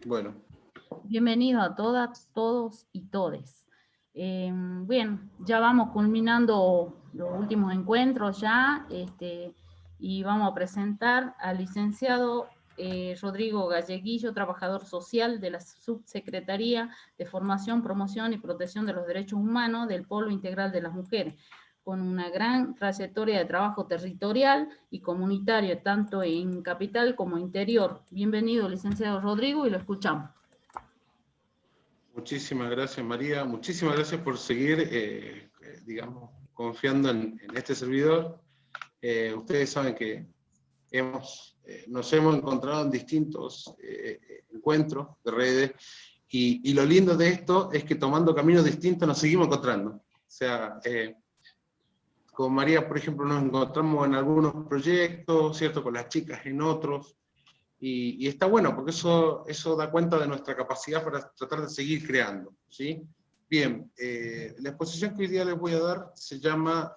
Bueno. Bienvenido a todas, todos y todes. Bien, ya vamos culminando los últimos encuentros ya, y vamos a presentar al licenciado Rodrigo Galleguillo, trabajador social de la Subsecretaría de Formación, Promoción y Protección de los Derechos Humanos del Polo Integral de las Mujeres, con una gran trayectoria de trabajo territorial y comunitario, tanto en capital como interior. Bienvenido, licenciado Rodrigo, y lo escuchamos. Muchísimas gracias, María. Muchísimas gracias por seguir, digamos, confiando en este servidor. Ustedes saben que nos hemos encontrado en distintos encuentros de redes, y lo lindo de esto es que tomando caminos distintos nos seguimos encontrando. O sea, con María, por ejemplo, nos encontramos en algunos proyectos, ¿cierto? Con las chicas en otros. Y está bueno, porque eso da cuenta de nuestra capacidad para tratar de seguir creando, ¿sí? Bien, la exposición que hoy día les voy a dar se llama,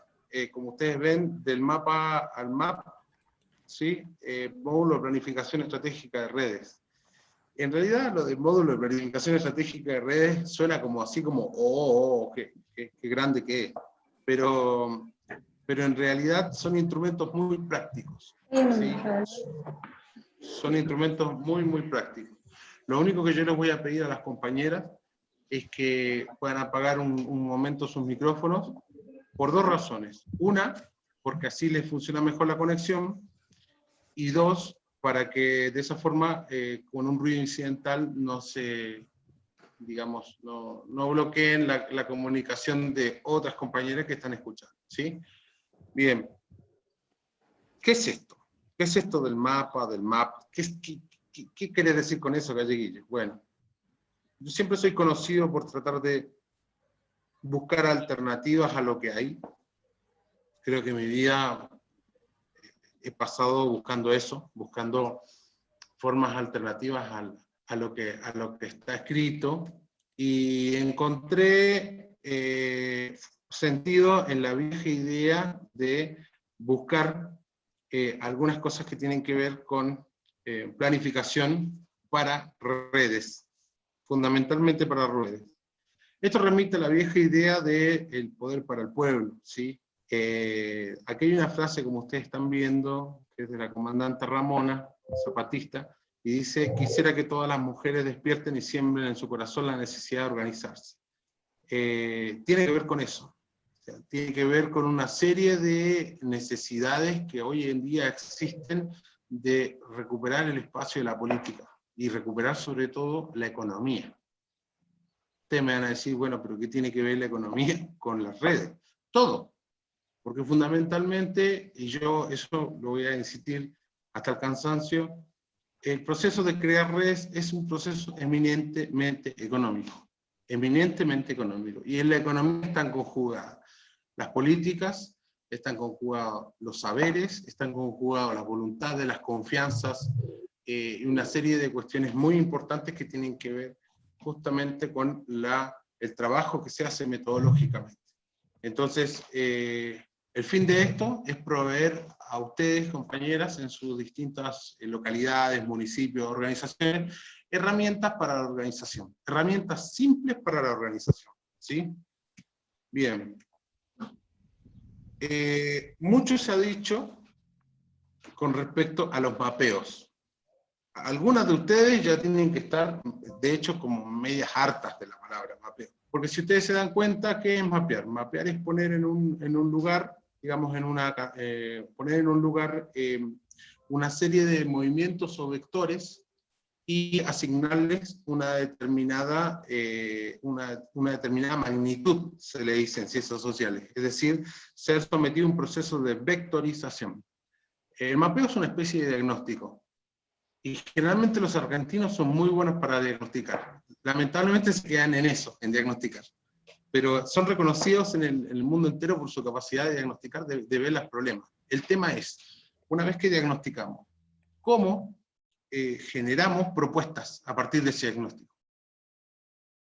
como ustedes ven, del mapa al MAP, ¿sí? Módulo de Planificación Estratégica de Redes. En realidad, lo del módulo de Planificación Estratégica de Redes suena como así como, qué grande que es. Pero en realidad son instrumentos muy prácticos, ¿sí? Son instrumentos muy, muy prácticos. Lo único que yo les voy a pedir a las compañeras es que puedan apagar un momento sus micrófonos, por dos razones. Una, porque así les funciona mejor la conexión, y dos, para que de esa forma, con un ruido incidental, no se, digamos, no bloqueen la comunicación de otras compañeras que están escuchando, ¿sí? Bien. ¿Qué es esto? ¿Qué es esto del mapa, del MAP? ¿Qué quiere decir con eso, Galleguillo? Bueno, yo siempre soy conocido por tratar de buscar alternativas a lo que hay. Creo que mi vida he pasado buscando eso, buscando formas alternativas a lo que está escrito, y encontré sentido en la vieja idea de buscar algunas cosas que tienen que ver con planificación para redes, fundamentalmente para redes. Esto remite a la vieja idea del poder para el pueblo, ¿sí? Aquí hay una frase, como ustedes están viendo, que es de la comandante Ramona, zapatista, y dice: quisiera que todas las mujeres despierten y siembren en su corazón la necesidad de organizarse. Tiene que ver con eso. O sea, tiene que ver con una serie de necesidades que hoy en día existen de recuperar el espacio de la política, y recuperar sobre todo la economía. Ustedes me van a decir, bueno, pero ¿qué tiene que ver la economía con las redes? Todo. Porque fundamentalmente, y yo eso lo voy a insistir hasta el cansancio, el proceso de crear redes es un proceso eminentemente económico. Eminentemente económico. Y en la economía están conjugadas las políticas, están conjugados los saberes, están conjugados las voluntades, las confianzas, y una serie de cuestiones muy importantes que tienen que ver justamente con el trabajo que se hace metodológicamente. Entonces, el fin de esto es proveer a ustedes, compañeras, en sus distintas localidades, municipios, organizaciones, herramientas para la organización, herramientas simples para la organización, ¿sí? Bien. Mucho se ha dicho con respecto a los mapeos. Algunas de ustedes ya tienen que estar, de hecho, como medias hartas de la palabra mapeo. Porque si ustedes se dan cuenta, ¿qué es mapear? Mapear es poner en un lugar, digamos, poner en un lugar una serie de movimientos o vectores, y asignarles una determinada magnitud, se le dice en ciencias sociales. Es decir, ser sometido a un proceso de vectorización. El mapeo es una especie de diagnóstico. Y generalmente los argentinos son muy buenos para diagnosticar. Lamentablemente se quedan en eso, en diagnosticar. Pero son reconocidos en el mundo entero por su capacidad de diagnosticar, de ver los problemas. El tema es, una vez que diagnosticamos, ¿cómo generamos propuestas a partir de ese diagnóstico?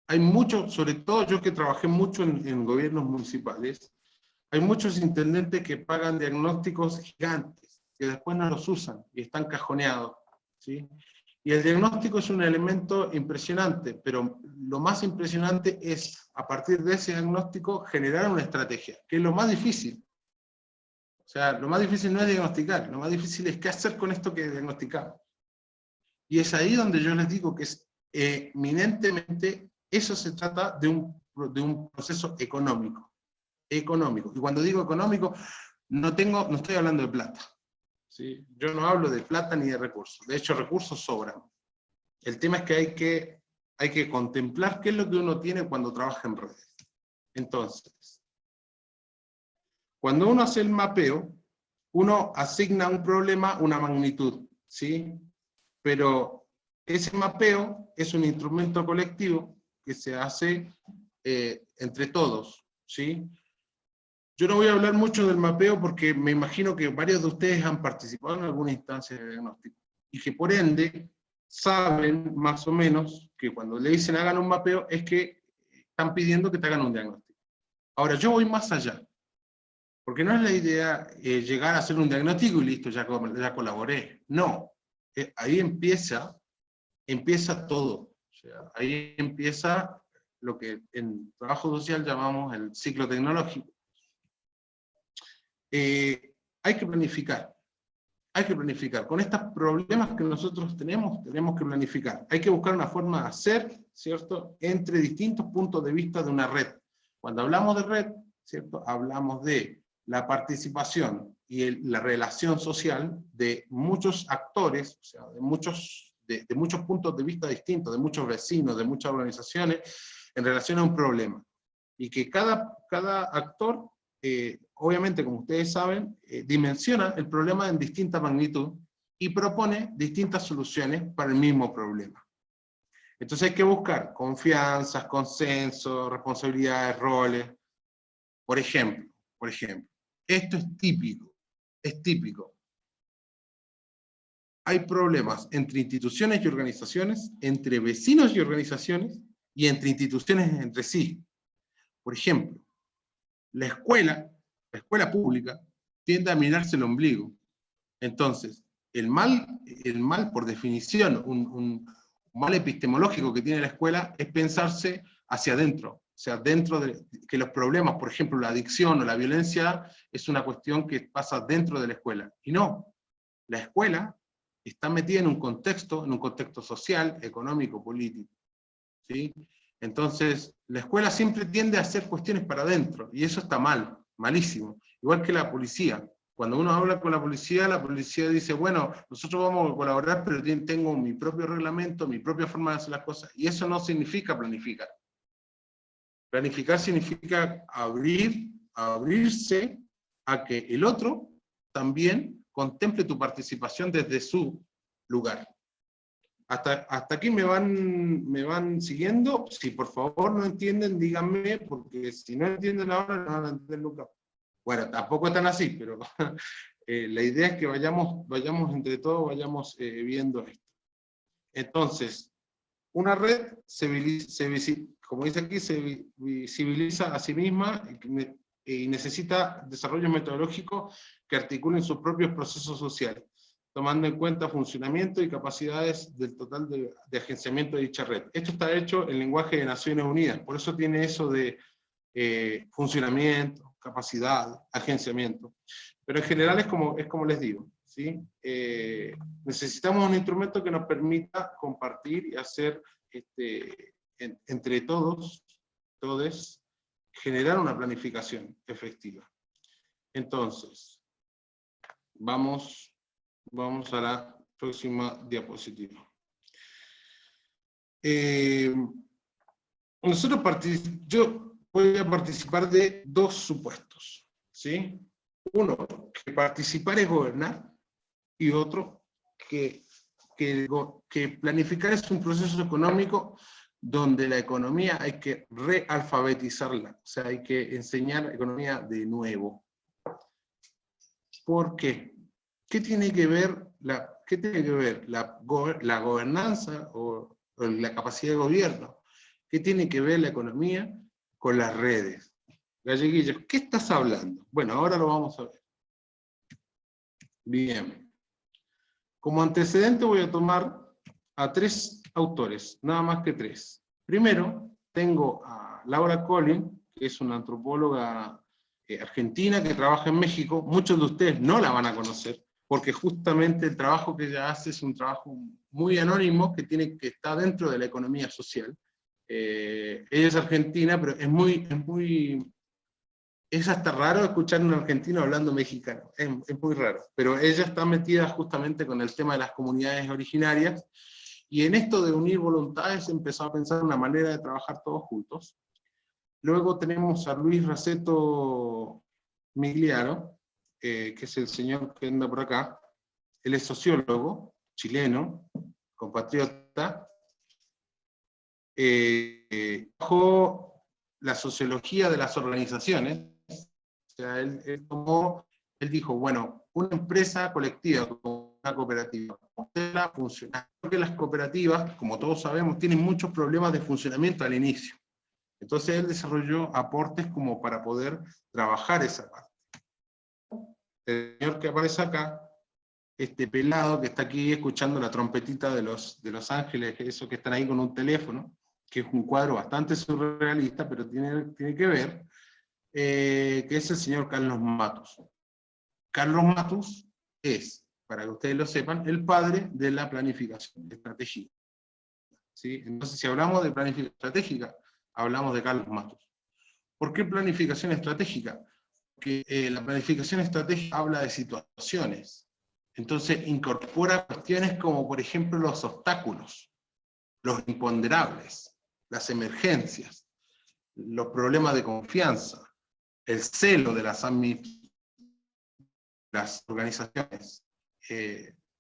Hay muchos, sobre todo yo que trabajé mucho en gobiernos municipales, hay muchos intendentes que pagan diagnósticos gigantes, que después no los usan y están cajoneados, ¿sí? Y el diagnóstico es un elemento impresionante, pero lo más impresionante es, a partir de ese diagnóstico, generar una estrategia, que es lo más difícil. O sea, lo más difícil no es diagnosticar, lo más difícil es qué hacer con esto que diagnosticamos. Y es ahí donde yo les digo que es eminentemente, eso se trata de un proceso económico. Económico. Y cuando digo económico, no estoy hablando de plata. ¿Sí? Yo no hablo de plata ni de recursos. De hecho, recursos sobran. El tema es que hay que contemplar qué es lo que uno tiene cuando trabaja en redes. Entonces, cuando uno hace el mapeo, uno asigna a un problema una magnitud, ¿sí? Pero ese mapeo es un instrumento colectivo que se hace entre todos, ¿sí? Yo no voy a hablar mucho del mapeo porque me imagino que varios de ustedes han participado en alguna instancia de diagnóstico y que por ende saben más o menos que cuando le dicen hagan un mapeo es que están pidiendo que te hagan un diagnóstico. Ahora, yo voy más allá, porque no es la idea llegar a hacer un diagnóstico y listo, ya colaboré. No, ahí empieza todo. O sea, ahí empieza lo que en trabajo social llamamos el ciclo tecnológico. Hay que planificar. Hay que planificar. Con estos problemas que nosotros tenemos que planificar. Hay que buscar una forma de hacer, ¿cierto?, entre distintos puntos de vista de una red. Cuando hablamos de red, ¿cierto?, hablamos de la participación y la relación social de muchos actores, o sea, de muchos puntos de vista distintos, de muchos vecinos, de muchas organizaciones, en relación a un problema. Y que cada actor, obviamente, como ustedes saben, dimensiona el problema en distinta magnitud y propone distintas soluciones para el mismo problema. Entonces hay que buscar confianzas, consensos, responsabilidades, roles. Por ejemplo, esto es típico. Hay problemas entre instituciones y organizaciones, entre vecinos y organizaciones, y entre instituciones entre sí. Por ejemplo, la escuela pública, tiende a mirarse el ombligo. Entonces, el mal por definición, un mal epistemológico que tiene la escuela, es pensarse hacia adentro. O sea, dentro de que los problemas, por ejemplo, la adicción o la violencia, es una cuestión que pasa dentro de la escuela. Y no, la escuela está metida en un contexto social, económico, político. ¿Sí? Entonces, la escuela siempre tiende a hacer cuestiones para adentro, y eso está mal, malísimo. Igual que la policía. Cuando uno habla con la policía dice, bueno, nosotros vamos a colaborar, pero tengo mi propio reglamento, mi propia forma de hacer las cosas, y eso no significa planificar. Planificar significa abrirse a que el otro también contemple tu participación desde su lugar. ¿Hasta aquí me van siguiendo? Si por favor no entienden, díganme, porque si no entienden ahora, no van a entender nunca. Bueno, tampoco están así, pero la idea es que vayamos entre todos, vayamos viendo esto. Entonces, una red, como dice aquí, se visibiliza a sí misma y necesita desarrollo metodológico que articulen sus propios procesos sociales, tomando en cuenta funcionamiento y capacidades del total de agenciamiento de dicha red. Esto está hecho en lenguaje de Naciones Unidas, por eso tiene eso de funcionamiento, capacidad, agenciamiento. Pero en general es como les digo, ¿sí? Necesitamos un instrumento que nos permita compartir y hacer entre todos, generar una planificación efectiva. Entonces, vamos a la próxima diapositiva. Yo voy a participar de dos supuestos, ¿sí? Uno, que participar es gobernar, y otro, que planificar es un proceso económico donde la economía hay que realfabetizarla, o sea, hay que enseñar economía de nuevo. ¿Por qué? ¿Qué tiene que ver la gobernanza o la capacidad de gobierno? ¿Qué tiene que ver la economía con las redes? Galleguillos, ¿qué estás hablando? Bueno, ahora lo vamos a ver. Bien. Como antecedente voy a tomar a 3 autores, nada más que 3. Primero, tengo a Laura Collin, que es una antropóloga argentina que trabaja en México. Muchos de ustedes no la van a conocer, porque justamente el trabajo que ella hace es un trabajo muy anónimo, que está dentro de la economía social. Ella es argentina, pero es hasta raro escuchar a un argentino hablando mexicano, es muy raro, pero ella está metida justamente con el tema de las comunidades originarias, y en esto de unir voluntades empezó a pensar una manera de trabajar todos juntos. Luego tenemos a Luis Raceto Migliaro, que es el señor que anda por acá. Él es sociólogo, chileno, compatriota, bajo la sociología de las organizaciones. O sea, él dijo, bueno, una empresa colectiva como una cooperativa, funciona. Porque las cooperativas, como todos sabemos, tienen muchos problemas de funcionamiento al inicio. Entonces él desarrolló aportes como para poder trabajar esa parte. El señor que aparece acá, este pelado que está aquí escuchando la trompetita de los ángeles, esos que están ahí con un teléfono, que es un cuadro bastante surrealista, pero tiene que ver, que es el señor Carlos Matus. Carlos Matus es, para que ustedes lo sepan, el padre de la planificación estratégica. ¿Sí? Entonces, si hablamos de planificación estratégica, hablamos de Carlos Matus. ¿Por qué planificación estratégica? Porque la planificación estratégica habla de situaciones. Entonces, incorpora cuestiones como, por ejemplo, los obstáculos, los imponderables, las emergencias, los problemas de confianza, el celo de las organizaciones.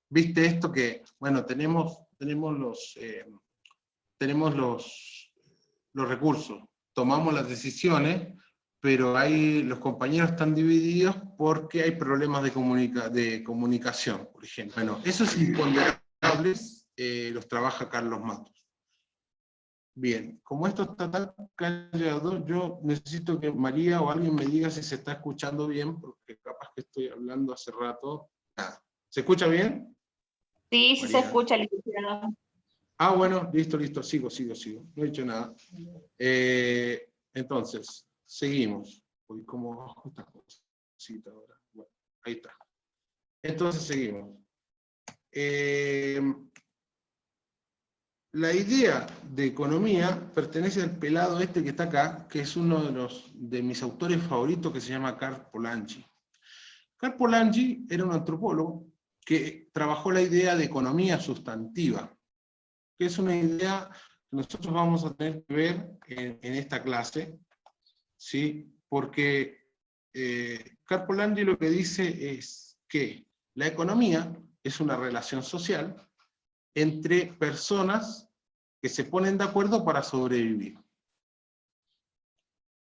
¿Viste esto que, bueno, tenemos los recursos, tomamos las decisiones, pero los compañeros están divididos porque hay problemas de comunicación, por ejemplo. Bueno, esos imponderables los trabaja Carlos Matus. Bien, como esto está tan callado, yo necesito que María o alguien me diga si se está escuchando bien, porque capaz que estoy hablando hace rato. Nada. ¿Se escucha bien? Sí, sí María. se escucha, licenciado. Ah, bueno, listo, sigo. No he dicho nada. Entonces, seguimos. Uy, ¿cómo bajo esta cosita ahora? Bueno, ahí está. Entonces, seguimos. La idea de economía pertenece al pelado este que está acá, que es uno de mis autores favoritos, que se llama Karl Polanyi. Karl Polanyi era un antropólogo que trabajó la idea de economía sustantiva, que es una idea que nosotros vamos a tener que ver en esta clase, ¿sí? Porque Karl Polanyi lo que dice es que la economía es una relación social entre personas que se ponen de acuerdo para sobrevivir.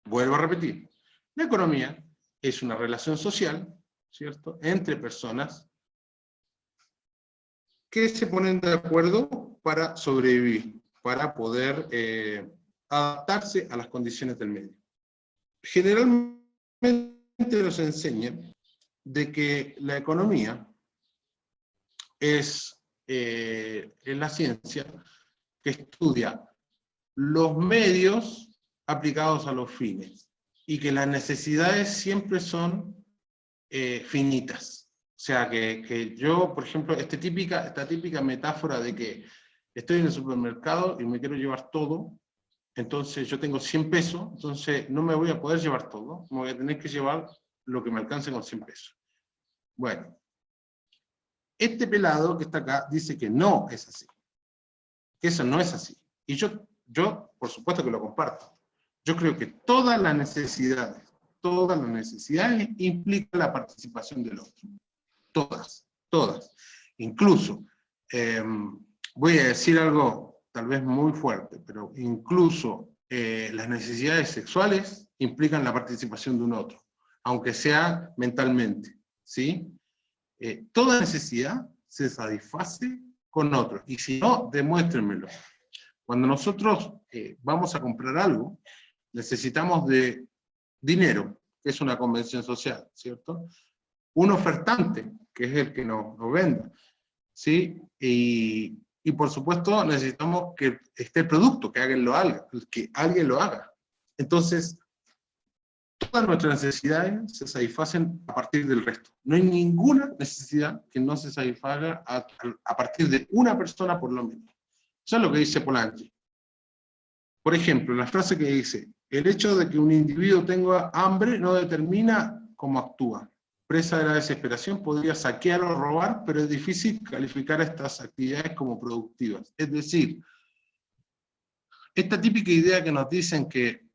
Vuelvo a repetir, la economía es una relación social, ¿cierto?, entre personas que se ponen de acuerdo para sobrevivir, para poder adaptarse a las condiciones del medio. Generalmente nos enseñan de que la economía es la ciencia que estudia los medios aplicados a los fines, y que las necesidades siempre son finitas. O sea, que yo, por ejemplo, esta típica metáfora de que estoy en el supermercado y me quiero llevar todo, entonces yo tengo 100 pesos, entonces no me voy a poder llevar todo, me voy a tener que llevar lo que me alcance con 100 pesos. Bueno, este pelado que está acá dice que no es así, que eso no es así. Y yo por supuesto que lo comparto. Yo creo que todas las necesidades implican la participación del otro. Todas. Incluso, voy a decir algo tal vez muy fuerte, pero incluso las necesidades sexuales implican la participación de un otro, aunque sea mentalmente, ¿sí? Toda necesidad se satisface con otro, y si no, demuéstrenmelo. Cuando nosotros vamos a comprar algo, necesitamos de dinero, que es una convención social, ¿cierto? Un ofertante, que es el que nos venda, ¿sí? Y Y por supuesto necesitamos que esté el producto, que alguien lo haga. Entonces, todas nuestras necesidades se satisfacen a partir del resto. No hay ninguna necesidad que no se satisfaga a partir de una persona por lo menos. Eso es lo que dice Polanyi. Por ejemplo, la frase que dice, el hecho de que un individuo tenga hambre no determina cómo actúa. Presa de la desesperación podría saquear o robar, pero es difícil calificar estas actividades como productivas. Es decir, esta típica idea que nos dicen que,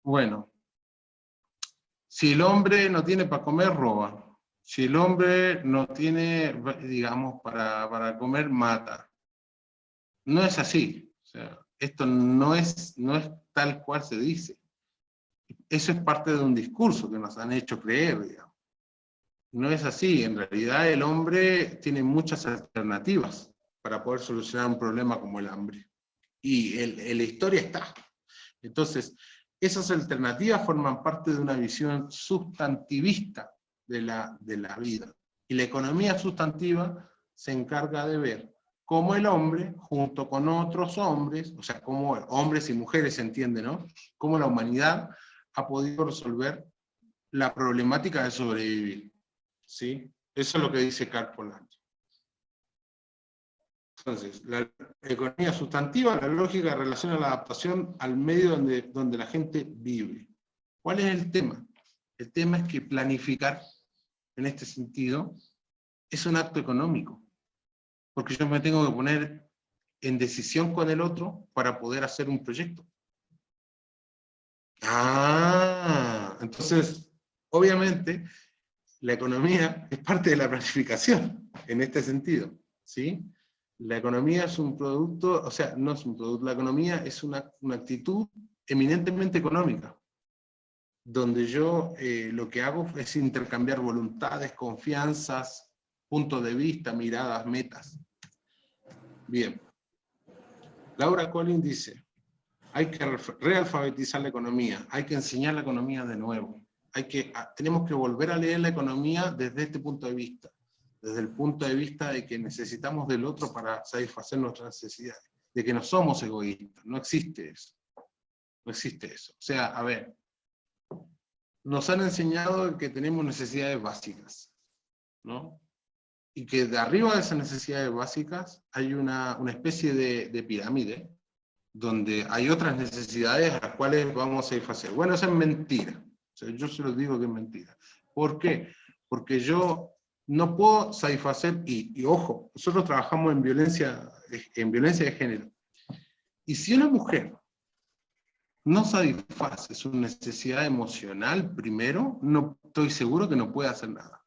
bueno, si el hombre no tiene para comer, roba. Si el hombre no tiene, digamos, para comer, mata. No es así. O sea, esto no es tal cual se dice. Eso es parte de un discurso que nos han hecho creer, digamos. No es así. En realidad el hombre tiene muchas alternativas para poder solucionar un problema como el hambre. Y en la historia está. Entonces, esas alternativas forman parte de una visión sustantivista de la vida. Y la economía sustantiva se encarga de ver cómo el hombre, junto con otros hombres, o sea, cómo hombres y mujeres se entiende, ¿no? Cómo la humanidad ha podido resolver la problemática de sobrevivir. ¿Sí? Eso es lo que dice Karl Polanyi. Entonces, la economía sustantiva, la lógica relaciona la adaptación al medio donde la gente vive. ¿Cuál es el tema? El tema es que planificar, en este sentido, es un acto económico. Porque yo me tengo que poner en decisión con el otro para poder hacer un proyecto. Entonces, obviamente, la economía es parte de la planificación, en este sentido, ¿sí? La economía es un producto, o sea, no es un producto, la economía es una actitud eminentemente económica, donde yo lo que hago es intercambiar voluntades, confianzas, puntos de vista, miradas, metas. Bien. Laura Collins dice, hay que realfabetizar la economía, hay que enseñar la economía de nuevo. Tenemos que volver a leer la economía desde este punto de vista, desde el punto de vista de que necesitamos del otro para satisfacer nuestras necesidades, de que no somos egoístas, no existe eso. No existe eso. O sea, a ver, nos han enseñado que tenemos necesidades básicas, ¿no? Y que de arriba de esas necesidades básicas hay una especie de pirámide, donde hay otras necesidades a las cuales vamos a satisfacer. Bueno, eso es mentira. O sea, yo se los digo que es mentira. ¿Por qué? Porque yo no puedo satisfacer, y ojo, nosotros trabajamos en violencia de género. Y si una mujer no satisface su necesidad emocional primero, no estoy seguro que no pueda hacer nada.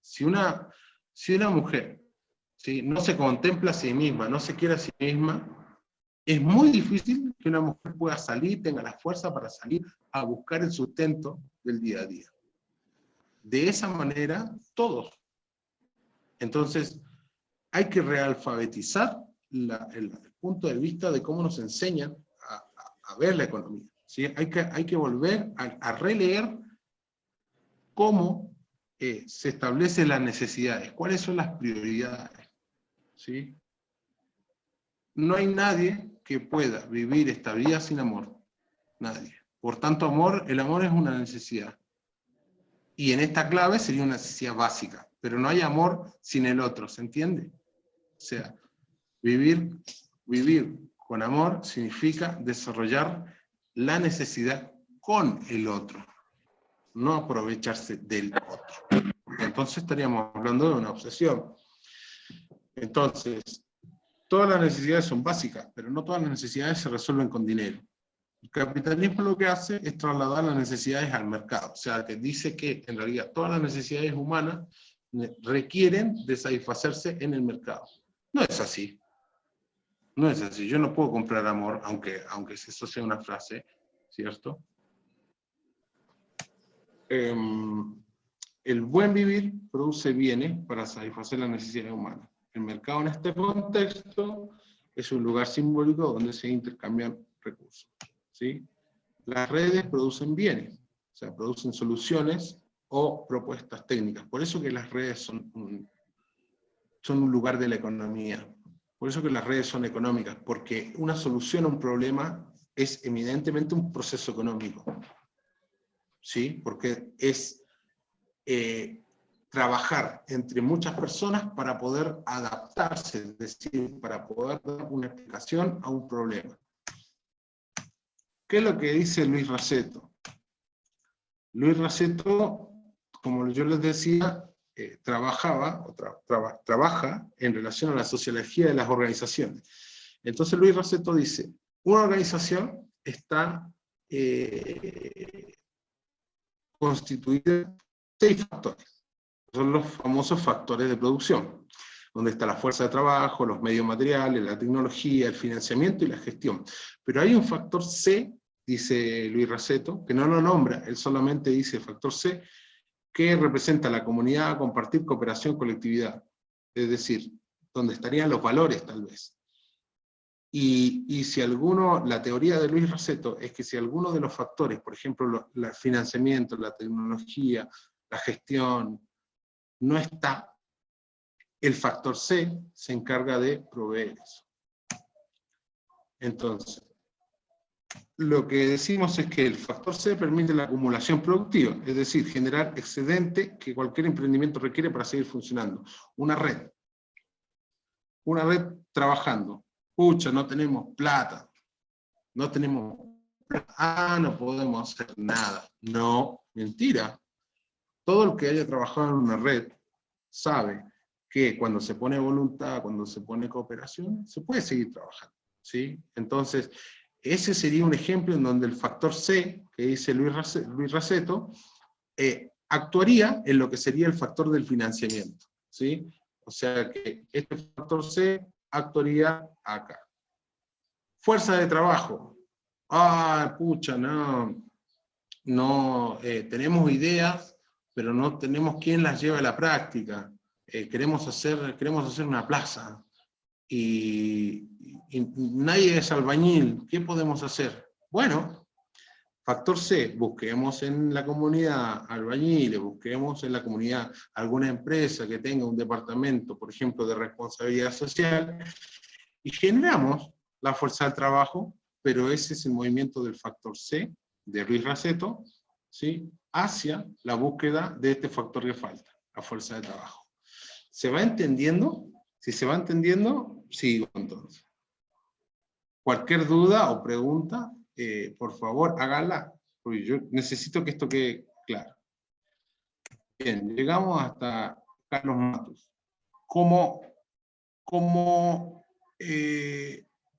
Si una mujer, ¿sí?, no se contempla a sí misma, no se quiere a sí misma, es muy difícil que una mujer pueda salir, tenga la fuerza para salir a buscar el sustento del día a día. De esa manera, todos. Entonces, hay que realfabetizar el punto de vista de cómo nos enseñan a ver la economía, ¿sí? Hay que volver a releer cómo se establecen las necesidades, cuáles son las prioridades, ¿sí? No hay nadie que pueda vivir esta vida sin amor. Nadie. Por tanto, el amor es una necesidad. Y en esta clave sería una necesidad básica. Pero no hay amor sin el otro, ¿se entiende? O sea, vivir con amor significa desarrollar la necesidad con el otro, no aprovecharse del otro. Entonces estaríamos hablando de una obsesión. Entonces, todas las necesidades son básicas, pero no todas las necesidades se resuelven con dinero. El capitalismo lo que hace es trasladar las necesidades al mercado, o sea, que dice que en realidad todas las necesidades humanas requieren de satisfacerse en el mercado. No es así. No es así. Yo no puedo comprar amor, aunque eso sea una frase, ¿cierto? El buen vivir produce bienes para satisfacer las necesidades humanas. El mercado en este contexto es un lugar simbólico donde se intercambian recursos, ¿sí? Las redes producen bienes, o sea, producen soluciones o propuestas técnicas. Por eso que las redes son un lugar de la economía, Por eso que las redes son económicas, porque una solución a un problema es eminentemente un proceso económico. ¿Sí? Porque es trabajar entre muchas personas para poder adaptarse, es decir, para poder dar una explicación a un problema. ¿Qué es lo que dice Luis Raceto? Luis Raceto, como yo les decía, trabaja en relación a la sociología de las organizaciones. Entonces Luis Raceto dice, una organización está constituida de 6 factores. Son los famosos factores de producción, donde está la fuerza de trabajo, los medios materiales, la tecnología, el financiamiento y la gestión. Pero hay un factor C, dice Luis Raceto, que no lo nombra, él solamente dice factor C, que representa la comunidad, compartir, cooperación, colectividad. Es decir, donde estarían los valores tal vez. Y si alguno, la teoría de Luis Raceto es que si alguno de los factores, por ejemplo, el financiamiento, la tecnología, la gestión, no está, el factor C se encarga de proveer eso. Entonces, lo que decimos es que el factor C permite la acumulación productiva, es decir, generar excedente que cualquier emprendimiento requiere para seguir funcionando. Una red trabajando. Pucha, no tenemos plata. No tenemos plata. Ah, no podemos hacer nada. No, mentira. Todo el que haya trabajado en una red sabe que cuando se pone voluntad, cuando se pone cooperación, se puede seguir trabajando, ¿sí? Entonces, ese sería un ejemplo en donde el factor C, que dice Luis Raceto, actuaría en lo que sería el factor del financiamiento, ¿sí? O sea que este factor C actuaría acá. Fuerza de trabajo. Ah, pucha, no tenemos ideas, pero no tenemos quién las lleve a la práctica. Queremos hacer una plaza y nadie es albañil. ¿Qué podemos hacer? Bueno, factor C, busquemos en la comunidad albañiles, busquemos en la comunidad alguna empresa que tenga un departamento, por ejemplo, de responsabilidad social, y generamos la fuerza de trabajo, pero ese es el movimiento del factor C, de Luis Raceto, ¿sí? Hacia la búsqueda de este factor que falta, la fuerza de trabajo. ¿Se va entendiendo? Si se va entendiendo, sigo entonces. Cualquier duda o pregunta, por favor, háganla, porque yo necesito que esto quede claro. Bien, llegamos hasta Carlos Matus. ¿Cómo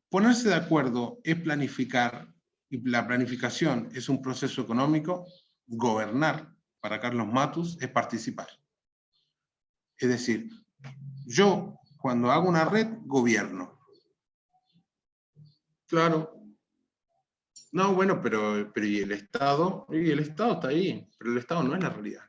ponerse de acuerdo es planificar, y la planificación es un proceso económico? Gobernar, para Carlos Matus, es participar. Es decir, yo, cuando hago una red, gobierno. Claro. No, bueno, pero ¿y el Estado? Y el Estado está ahí, pero el Estado no es la realidad.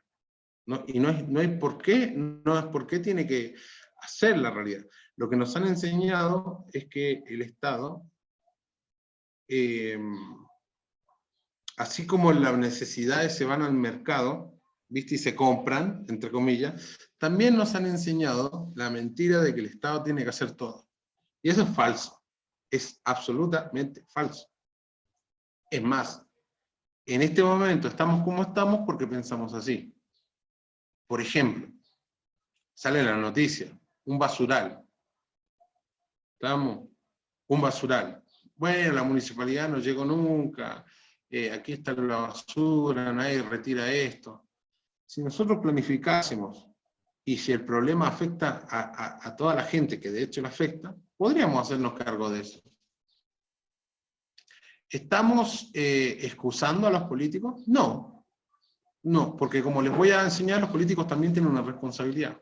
Y no es por qué tiene que hacer la realidad. Lo que nos han enseñado es que el Estado, así como las necesidades se van al mercado, ¿viste? Y se compran, entre comillas, también nos han enseñado la mentira de que el Estado tiene que hacer todo. Y eso es falso. Es absolutamente falso. Es más, en este momento estamos como estamos porque pensamos así. Por ejemplo, sale en la noticia, un basural. ¿Estamos? Un basural. Bueno, la municipalidad no llegó nunca, aquí está la basura, nadie retira esto. Si nosotros planificásemos, y si el problema afecta a toda la gente, que de hecho le afecta, podríamos hacernos cargo de eso. ¿Estamos excusando a los políticos? No. No, porque como les voy a enseñar, los políticos también tienen una responsabilidad.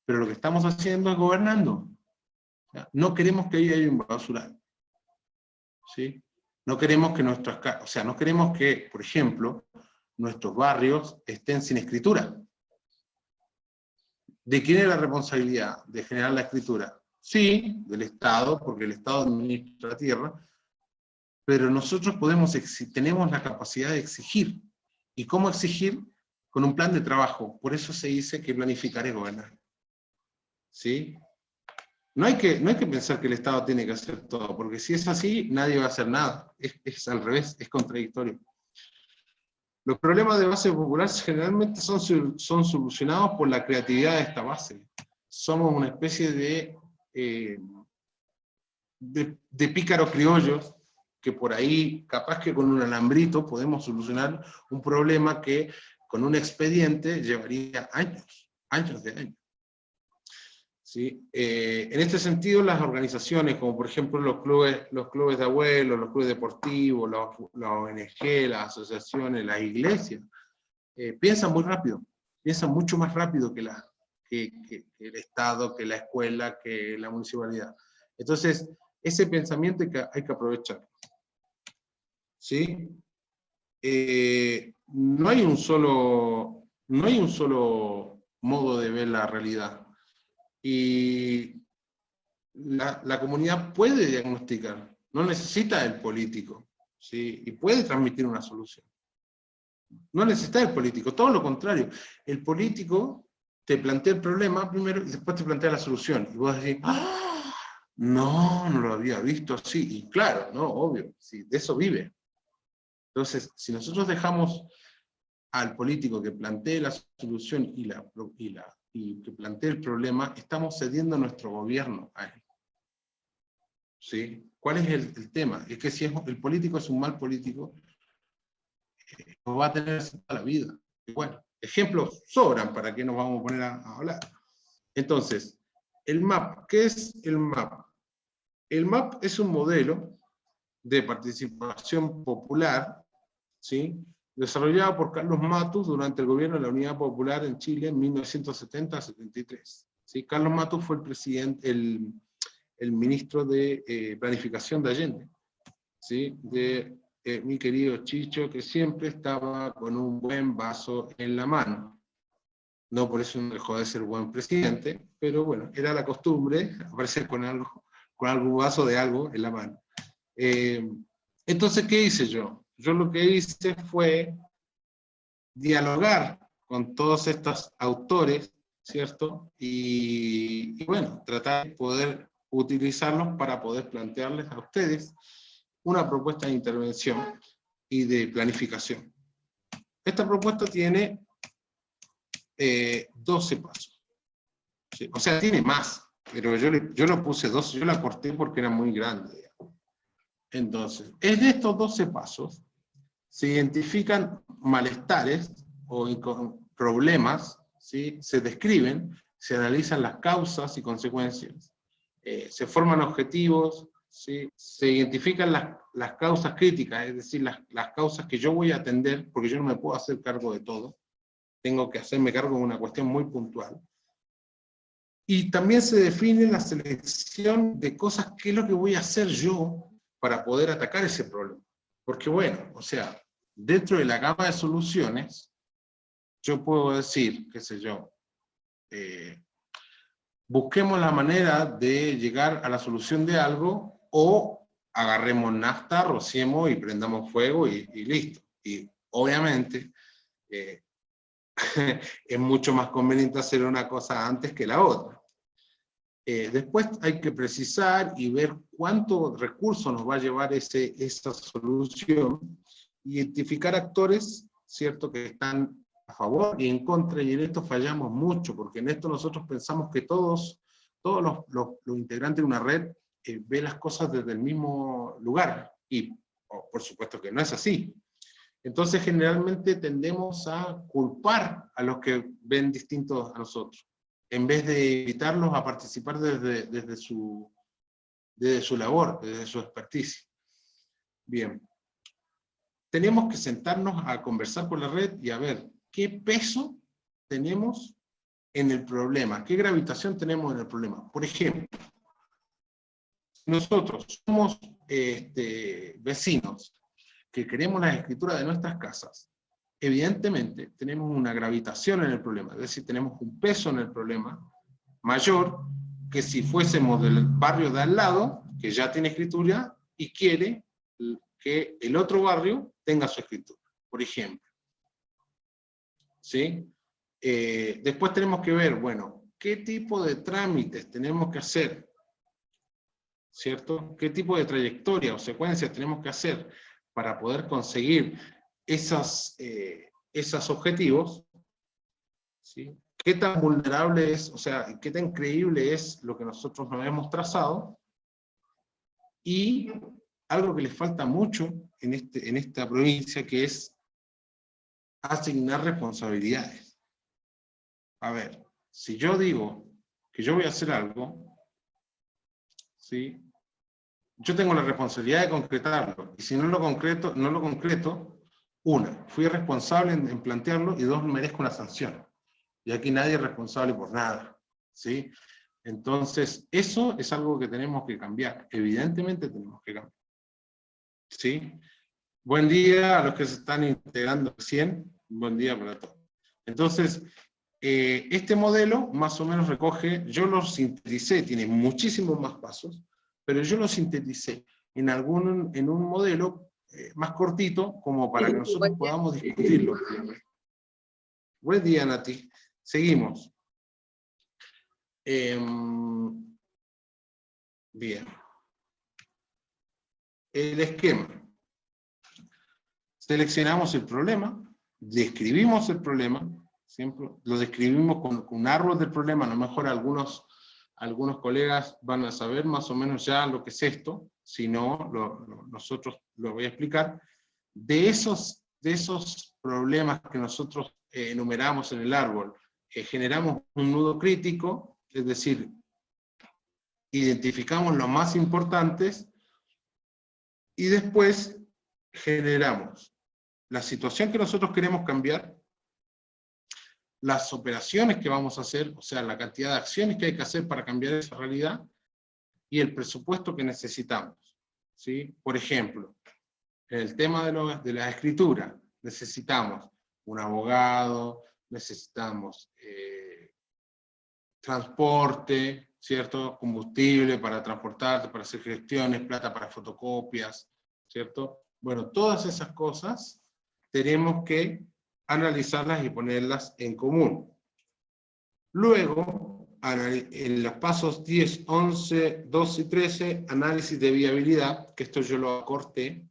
Pero lo que estamos haciendo es gobernando. No queremos que haya un basural. ¿Sí? No queremos que no queremos que, por ejemplo, nuestros barrios estén sin escritura. ¿De quién es la responsabilidad de generar la escritura? Sí, del Estado, porque el Estado administra la tierra, pero nosotros tenemos la capacidad de exigir. ¿Y cómo exigir? Con un plan de trabajo. Por eso se dice que planificar es gobernar. ¿Sí? No hay que pensar que el Estado tiene que hacer todo, porque si es así, nadie va a hacer nada. Es al revés, es contradictorio. Los problemas de base popular generalmente son solucionados por la creatividad de esta base. Somos una especie de pícaros criollos, que por ahí, capaz que con un alambrito, podemos solucionar un problema que con un expediente llevaría años de años. ¿Sí? En este sentido, las organizaciones, como por ejemplo los clubes de abuelos, los clubes deportivos, la ONG, las asociaciones, las iglesias, piensan muy rápido, piensan mucho más rápido que el Estado, que la escuela, que la municipalidad. Entonces, ese pensamiento hay que aprovechar. ¿Sí? No hay un solo modo de ver la realidad. Y la comunidad puede diagnosticar, no necesita el político, ¿sí? Y puede transmitir una solución. No necesita el político, todo lo contrario. El político te plantea el problema primero y después te plantea la solución. Y vos decís, ¡ah! No lo había visto así. Y claro, no, obvio, sí, de eso vive. Entonces, si nosotros dejamos al político que plantee la solución y que plantee el problema, estamos cediendo nuestro gobierno a él. ¿Sí? ¿Cuál es el tema? Es que si el político es un mal político, no va a tener toda la vida. Y bueno, ejemplos sobran, ¿para qué nos vamos a poner a hablar? Entonces, el MAP, ¿qué es el MAP? El MAP es un modelo de participación popular, ¿sí?, desarrollado por Carlos Matus durante el gobierno de la Unidad Popular en Chile en 1970-73. ¿Sí? Carlos Matus fue el ministro de Planificación de Allende, ¿sí?, de mi querido Chicho, que siempre estaba con un buen vaso en la mano. No por eso no dejó de ser buen presidente, pero bueno, era la costumbre aparecer con algún vaso de algo en la mano. Entonces, ¿qué hice yo? Yo lo que hice fue dialogar con todos estos autores, ¿cierto? Y bueno, tratar de poder utilizarlos para poder plantearles a ustedes una propuesta de intervención y de planificación. Esta propuesta tiene 12 pasos. ¿Sí? O sea, tiene más, pero yo lo puse 12, yo la corté porque era muy grande, digamos. Entonces, en estos 12 pasos se identifican malestares o problemas, ¿sí?, se describen, se analizan las causas y consecuencias, se forman objetivos, ¿sí?, se identifican las causas críticas, es decir, las causas que yo voy a atender, porque yo no me puedo hacer cargo de todo, tengo que hacerme cargo de una cuestión muy puntual. Y también se define la selección de cosas, qué es lo que voy a hacer yo para poder atacar ese problema. Porque bueno, o sea, dentro de la gama de soluciones, yo puedo decir, qué sé yo, busquemos la manera de llegar a la solución de algo, o agarremos nafta, rociemos y prendamos fuego y listo. Y obviamente es mucho más conveniente hacer una cosa antes que la otra. Después hay que precisar y ver cuánto recurso nos va a llevar esa solución, identificar actores, ¿cierto?, que están a favor y en contra, y en esto fallamos mucho, porque en esto nosotros pensamos que todos los integrantes de una red ven las cosas desde el mismo lugar, y por supuesto que no es así. Entonces generalmente tendemos a culpar a los que ven distintos a nosotros, en vez de invitarlos a participar desde su labor, desde su experticia. Bien. Tenemos que sentarnos a conversar con la red y a ver qué peso tenemos en el problema, qué gravitación tenemos en el problema. Por ejemplo, nosotros somos vecinos que queremos la escritura de nuestras casas. Evidentemente tenemos una gravitación en el problema, es decir, tenemos un peso en el problema mayor que si fuésemos del barrio de al lado, que ya tiene escritura y quiere que el otro barrio tenga su escritura, por ejemplo. ¿Sí? Después tenemos que ver, bueno, qué tipo de trámites tenemos que hacer ¿cierto? ¿Qué tipo de trayectoria o secuencia tenemos que hacer para poder conseguir esos objetivos? ¿Sí? ¿Qué tan vulnerable es, o sea, qué tan creíble es lo que nosotros nos hemos trazado? Y algo que les falta mucho en esta provincia, que es asignar responsabilidades. A ver, si yo digo que yo voy a hacer algo, ¿sí? Yo tengo la responsabilidad de concretarlo, y si no lo concreto, una, fui responsable en plantearlo, y dos, merezco una sanción. Y aquí nadie es responsable por nada, ¿sí? Entonces, eso es algo que tenemos que cambiar, evidentemente tenemos que cambiar, ¿sí? Buen día a los que se están integrando recién, buen día para todos. Entonces, este modelo más o menos recoge, yo lo sinteticé, tiene muchísimos más pasos, pero yo lo sinteticé en un modelo más cortito, como para que nosotros podamos discutirlo. Buen día, Nati. Seguimos. Bien. El esquema. Seleccionamos el problema, describimos el problema, siempre lo describimos con un árbol del problema. A lo mejor algunos colegas van a saber más o menos ya lo que es esto, si no, nosotros lo voy a explicar. De esos problemas que nosotros enumeramos en el árbol, generamos un nudo crítico, es decir, identificamos los más importantes, y después generamos la situación que nosotros queremos cambiar, las operaciones que vamos a hacer, o sea, la cantidad de acciones que hay que hacer para cambiar esa realidad, y el presupuesto que necesitamos, ¿sí? Por ejemplo, en el tema de la escritura, necesitamos un abogado, necesitamos transporte, ¿cierto? Combustible para transportarte, para hacer gestiones, plata para fotocopias, ¿cierto? Bueno, todas esas cosas tenemos que analizarlas y ponerlas en común. Luego, en los pasos 10, 11, 12 y 13, análisis de viabilidad, que esto yo lo acorté,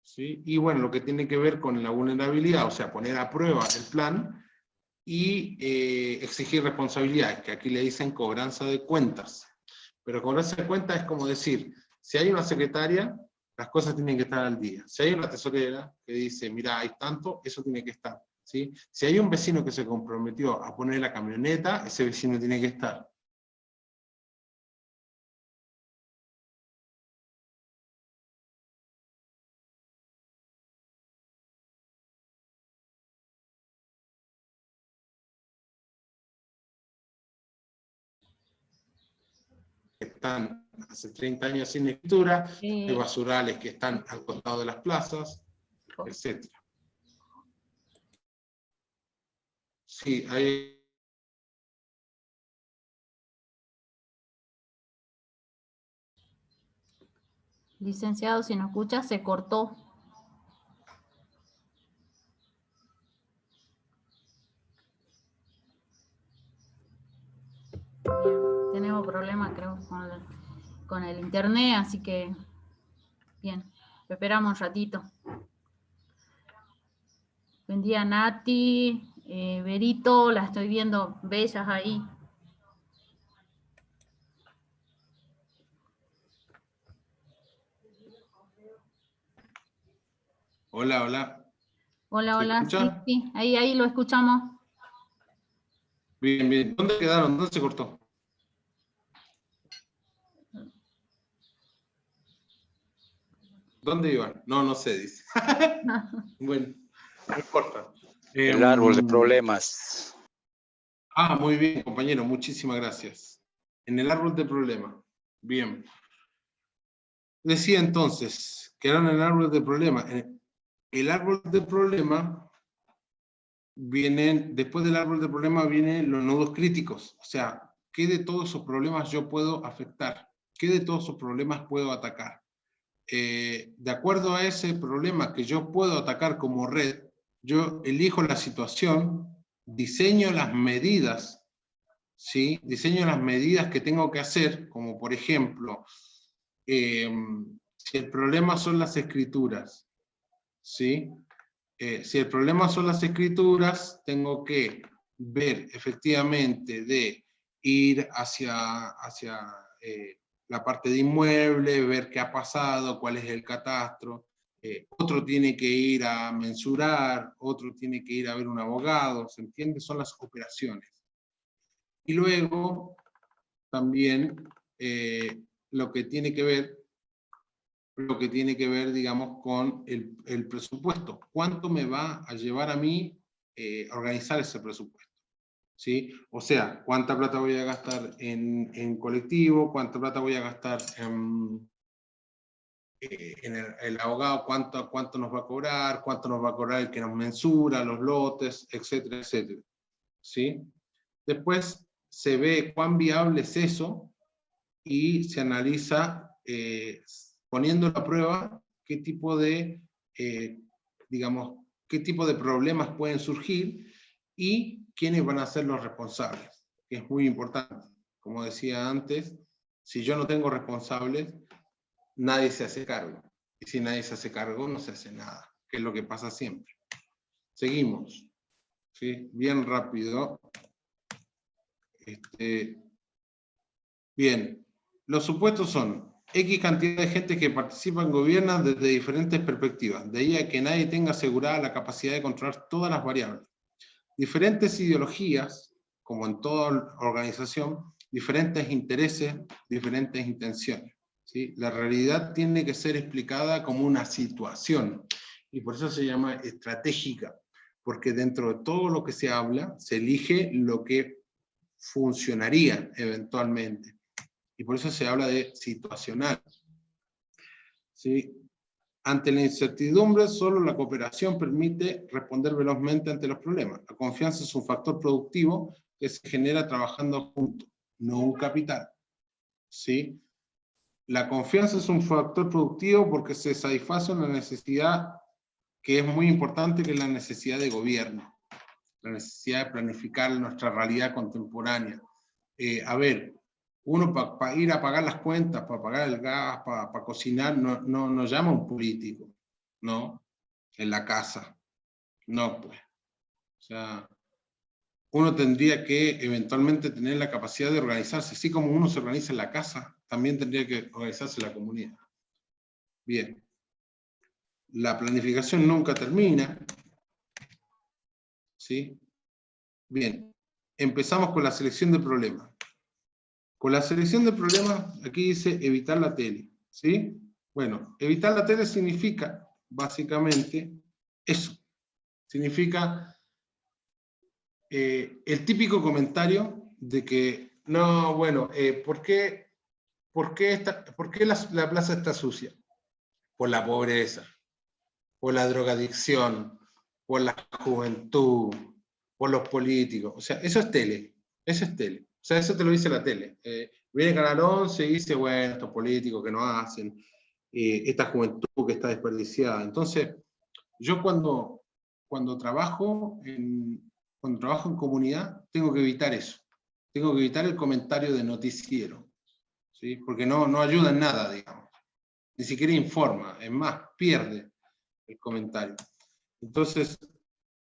¿sí? Y bueno, lo que tiene que ver con la vulnerabilidad, o sea, poner a prueba el plan, y exigir responsabilidades, que aquí le dicen cobranza de cuentas. Pero cobranza de cuentas es como decir, si hay una secretaria, las cosas tienen que estar al día. Si hay una tesorera que dice, mira, hay tanto, eso tiene que estar, ¿sí? Si hay un vecino que se comprometió a poner la camioneta, ese vecino tiene que estar. Están hace 30 años sin escritura, hay basurales que están al costado de las plazas, etc. Sí, hay... Licenciado, si nos escucha, se cortó. Bien, tenemos problemas, creo, con el internet, así que, bien, lo esperamos un ratito. Buen día, Nati, Berito, la estoy viendo bellas ahí. Hola, hola. Hola, ¿Se hola, escucha? sí, ahí lo escuchamos. Bien, bien. ¿Dónde quedaron? ¿Dónde se cortó? ¿Dónde iban? No, no sé, dice. Bueno, no importa. El árbol de problemas. Muy bien, compañero, muchísimas gracias. En el árbol de problemas. Bien. Decía entonces, que eran el árbol de problemas. El árbol de problemas después del árbol de problemas vienen los nodos críticos. O sea, ¿qué de todos esos problemas yo puedo afectar? ¿Qué de todos esos problemas puedo atacar? De acuerdo a ese problema que yo puedo atacar como red, yo elijo la situación, diseño las medidas, ¿sí? Diseño las medidas que tengo que hacer, como por ejemplo, si el problema son las escrituras, ¿sí? Si el problema son las escrituras, tengo que ver efectivamente de ir hacia la parte de inmueble, ver qué ha pasado, cuál es el catastro. Otro tiene que ir a mensurar, otro tiene que ir a ver un abogado, ¿se entiende? Son las operaciones. Y luego, también, lo que tiene que ver, digamos, con el presupuesto. ¿Cuánto me va a llevar a mí organizar ese presupuesto? ¿Sí? O sea, ¿cuánta plata voy a gastar en colectivo? ¿Cuánta plata voy a gastar en el abogado? ¿Cuánto nos va a cobrar? ¿Cuánto nos va a cobrar el que nos mensura, los lotes, etcétera, etcétera? ¿Sí? Después se ve cuán viable es eso y se analiza, poniendo a prueba qué tipo de, digamos, qué tipo de problemas pueden surgir y quiénes van a ser los responsables, que es muy importante. Como decía antes, si yo no tengo responsables, nadie se hace cargo. Y si nadie se hace cargo, no se hace nada, que es lo que pasa siempre. Seguimos. ¿Sí? Bien rápido. Bien. Los supuestos son X cantidad de gente que participa en gobierno desde diferentes perspectivas. De ahí a que nadie tenga asegurada la capacidad de controlar todas las variables. Diferentes ideologías, como en toda organización, diferentes intereses, diferentes intenciones. ¿Sí? La realidad tiene que ser explicada como una situación, y por eso se llama estratégica, porque dentro de todo lo que se habla, se elige lo que funcionaría eventualmente, y por eso se habla de situacional. ¿Sí? Ante la incertidumbre, solo la cooperación permite responder velozmente ante los problemas. La confianza es un factor productivo que se genera trabajando juntos, no un capital. ¿Sí? La confianza es un factor productivo porque se satisface una necesidad que es muy importante, que es la necesidad de gobierno, la necesidad de planificar nuestra realidad contemporánea. A ver, uno para ir a pagar las cuentas, para pagar el gas, para cocinar, no llama a un político, ¿no? En la casa. No, pues. O sea, uno tendría que eventualmente tener la capacidad de organizarse. Así como uno se organiza en la casa, también tendría que organizarse en la comunidad. Bien. La planificación nunca termina. ¿Sí? Bien. Empezamos con la selección de problemas. Con la selección de problemas, aquí dice evitar la tele, ¿sí? Bueno, evitar la tele significa, básicamente, eso. Significa el típico comentario de que, no, bueno, ¿por qué la plaza está sucia? Por la pobreza, por la drogadicción, por la juventud, por los políticos. O sea, eso es tele, eso es tele. O sea, eso te lo dice la tele. Viene Canal 11 y dice, bueno, estos políticos que no hacen, esta juventud que está desperdiciada. Entonces, yo cuando trabajo en comunidad, tengo que evitar eso. Tengo que evitar el comentario de noticiero, ¿sí? Porque no ayuda en nada, digamos. Ni siquiera informa, es más, pierde el comentario. Entonces,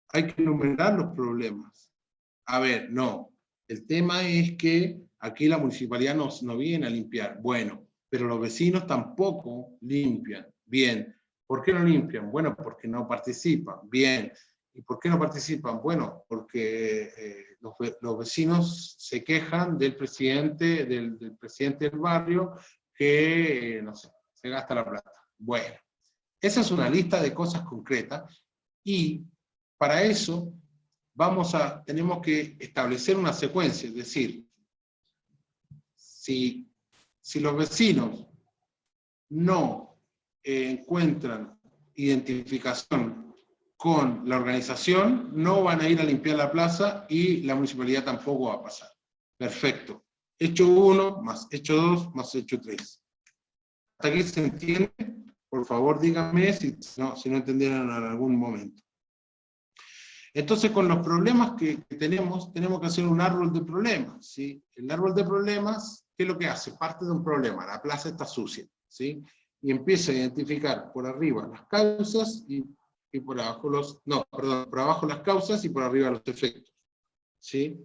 hay que enumerar los problemas. A ver, no. El tema es que aquí la municipalidad no viene a limpiar. Bueno, pero los vecinos tampoco limpian. Bien. ¿Por qué no limpian? Bueno, porque no participan. Bien. ¿Y por qué no participan? Bueno, porque los vecinos se quejan del presidente del barrio que, no sé, se gasta la plata. Bueno, esa es una lista de cosas concretas y para eso tenemos que establecer una secuencia, es decir, si los vecinos no encuentran identificación con la organización, no van a ir a limpiar la plaza y la municipalidad tampoco va a pasar. Perfecto. Hecho 1 más hecho 2 más hecho 3. ¿Hasta aquí se entiende? Por favor, díganme si no entendieron en algún momento. Entonces, con los problemas que tenemos que hacer un árbol de problemas, ¿sí? El árbol de problemas, ¿qué es lo que hace? Parte de un problema, la plaza está sucia. ¿sí? Y empiezo a identificar por arriba las causas y por abajo por abajo las causas y por arriba los efectos, ¿sí?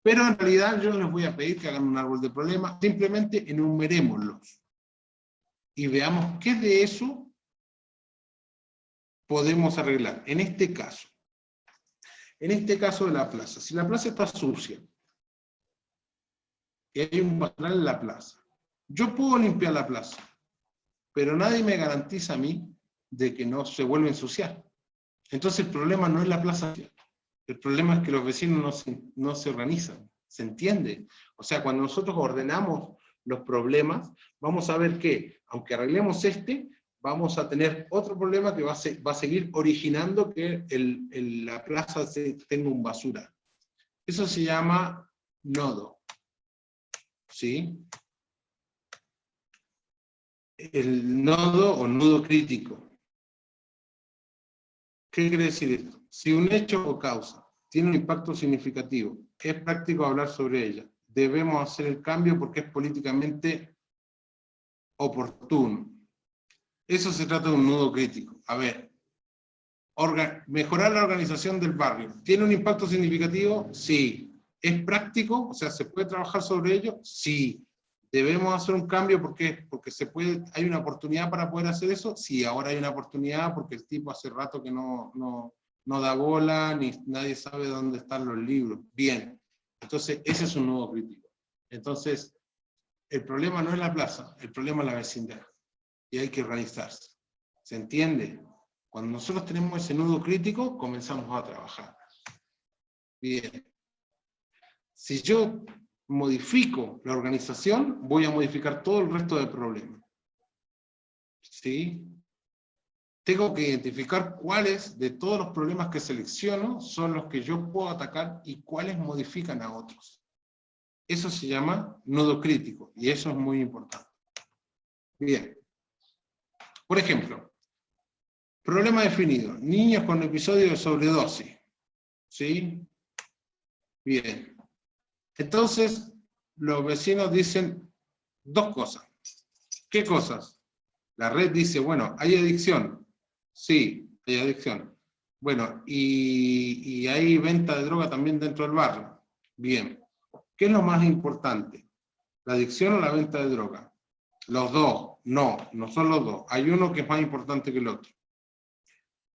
Pero en realidad yo no les voy a pedir que hagan un árbol de problemas, simplemente enumerémoslos. Y veamos qué de eso podemos arreglar. En este caso de la plaza, si la plaza está sucia, y hay un basural en la plaza, yo puedo limpiar la plaza, pero nadie me garantiza a mí de que no se vuelve a ensuciar. Entonces el problema no es la plaza, el problema es que los vecinos no se organizan, ¿se entiende? O sea, cuando nosotros ordenamos los problemas, vamos a ver que, aunque arreglemos vamos a tener otro problema que va a seguir originando que la plaza tenga un basura. Eso se llama nodo, ¿sí? El nodo o nudo crítico. ¿Qué quiere decir esto? Si un hecho o causa tiene un impacto significativo, es práctico hablar sobre ella. Debemos hacer el cambio porque es políticamente oportuno. Eso se trata de un nudo crítico. A ver, mejorar la organización del barrio. ¿Tiene un impacto significativo? Sí. ¿Es práctico? O sea, ¿se puede trabajar sobre ello? Sí. ¿Debemos hacer un cambio porque hay una oportunidad para poder hacer eso? Sí, ahora hay una oportunidad porque el tipo hace rato que no da bola, ni nadie sabe dónde están los libros. Bien. Entonces, ese es un nudo crítico. Entonces, el problema no es la plaza, el problema es la vecindad. Y hay que organizarse. ¿Se entiende? Cuando nosotros tenemos ese nudo crítico, comenzamos a trabajar. Bien. Si yo modifico la organización, voy a modificar todo el resto del problema. ¿Sí? Tengo que identificar cuáles de todos los problemas que selecciono son los que yo puedo atacar y cuáles modifican a otros. Eso se llama nudo crítico, y eso es muy importante. Bien. Por ejemplo, problema definido, niños con episodio de sobredosis. ¿Sí? Bien. Entonces, los vecinos dicen dos cosas. ¿Qué cosas? La red dice, bueno, ¿hay adicción? Sí, hay adicción. Bueno, y hay venta de droga también dentro del barrio. Bien. ¿Qué es lo más importante? ¿La adicción o la venta de droga? Los dos. No son los dos. Hay uno que es más importante que el otro.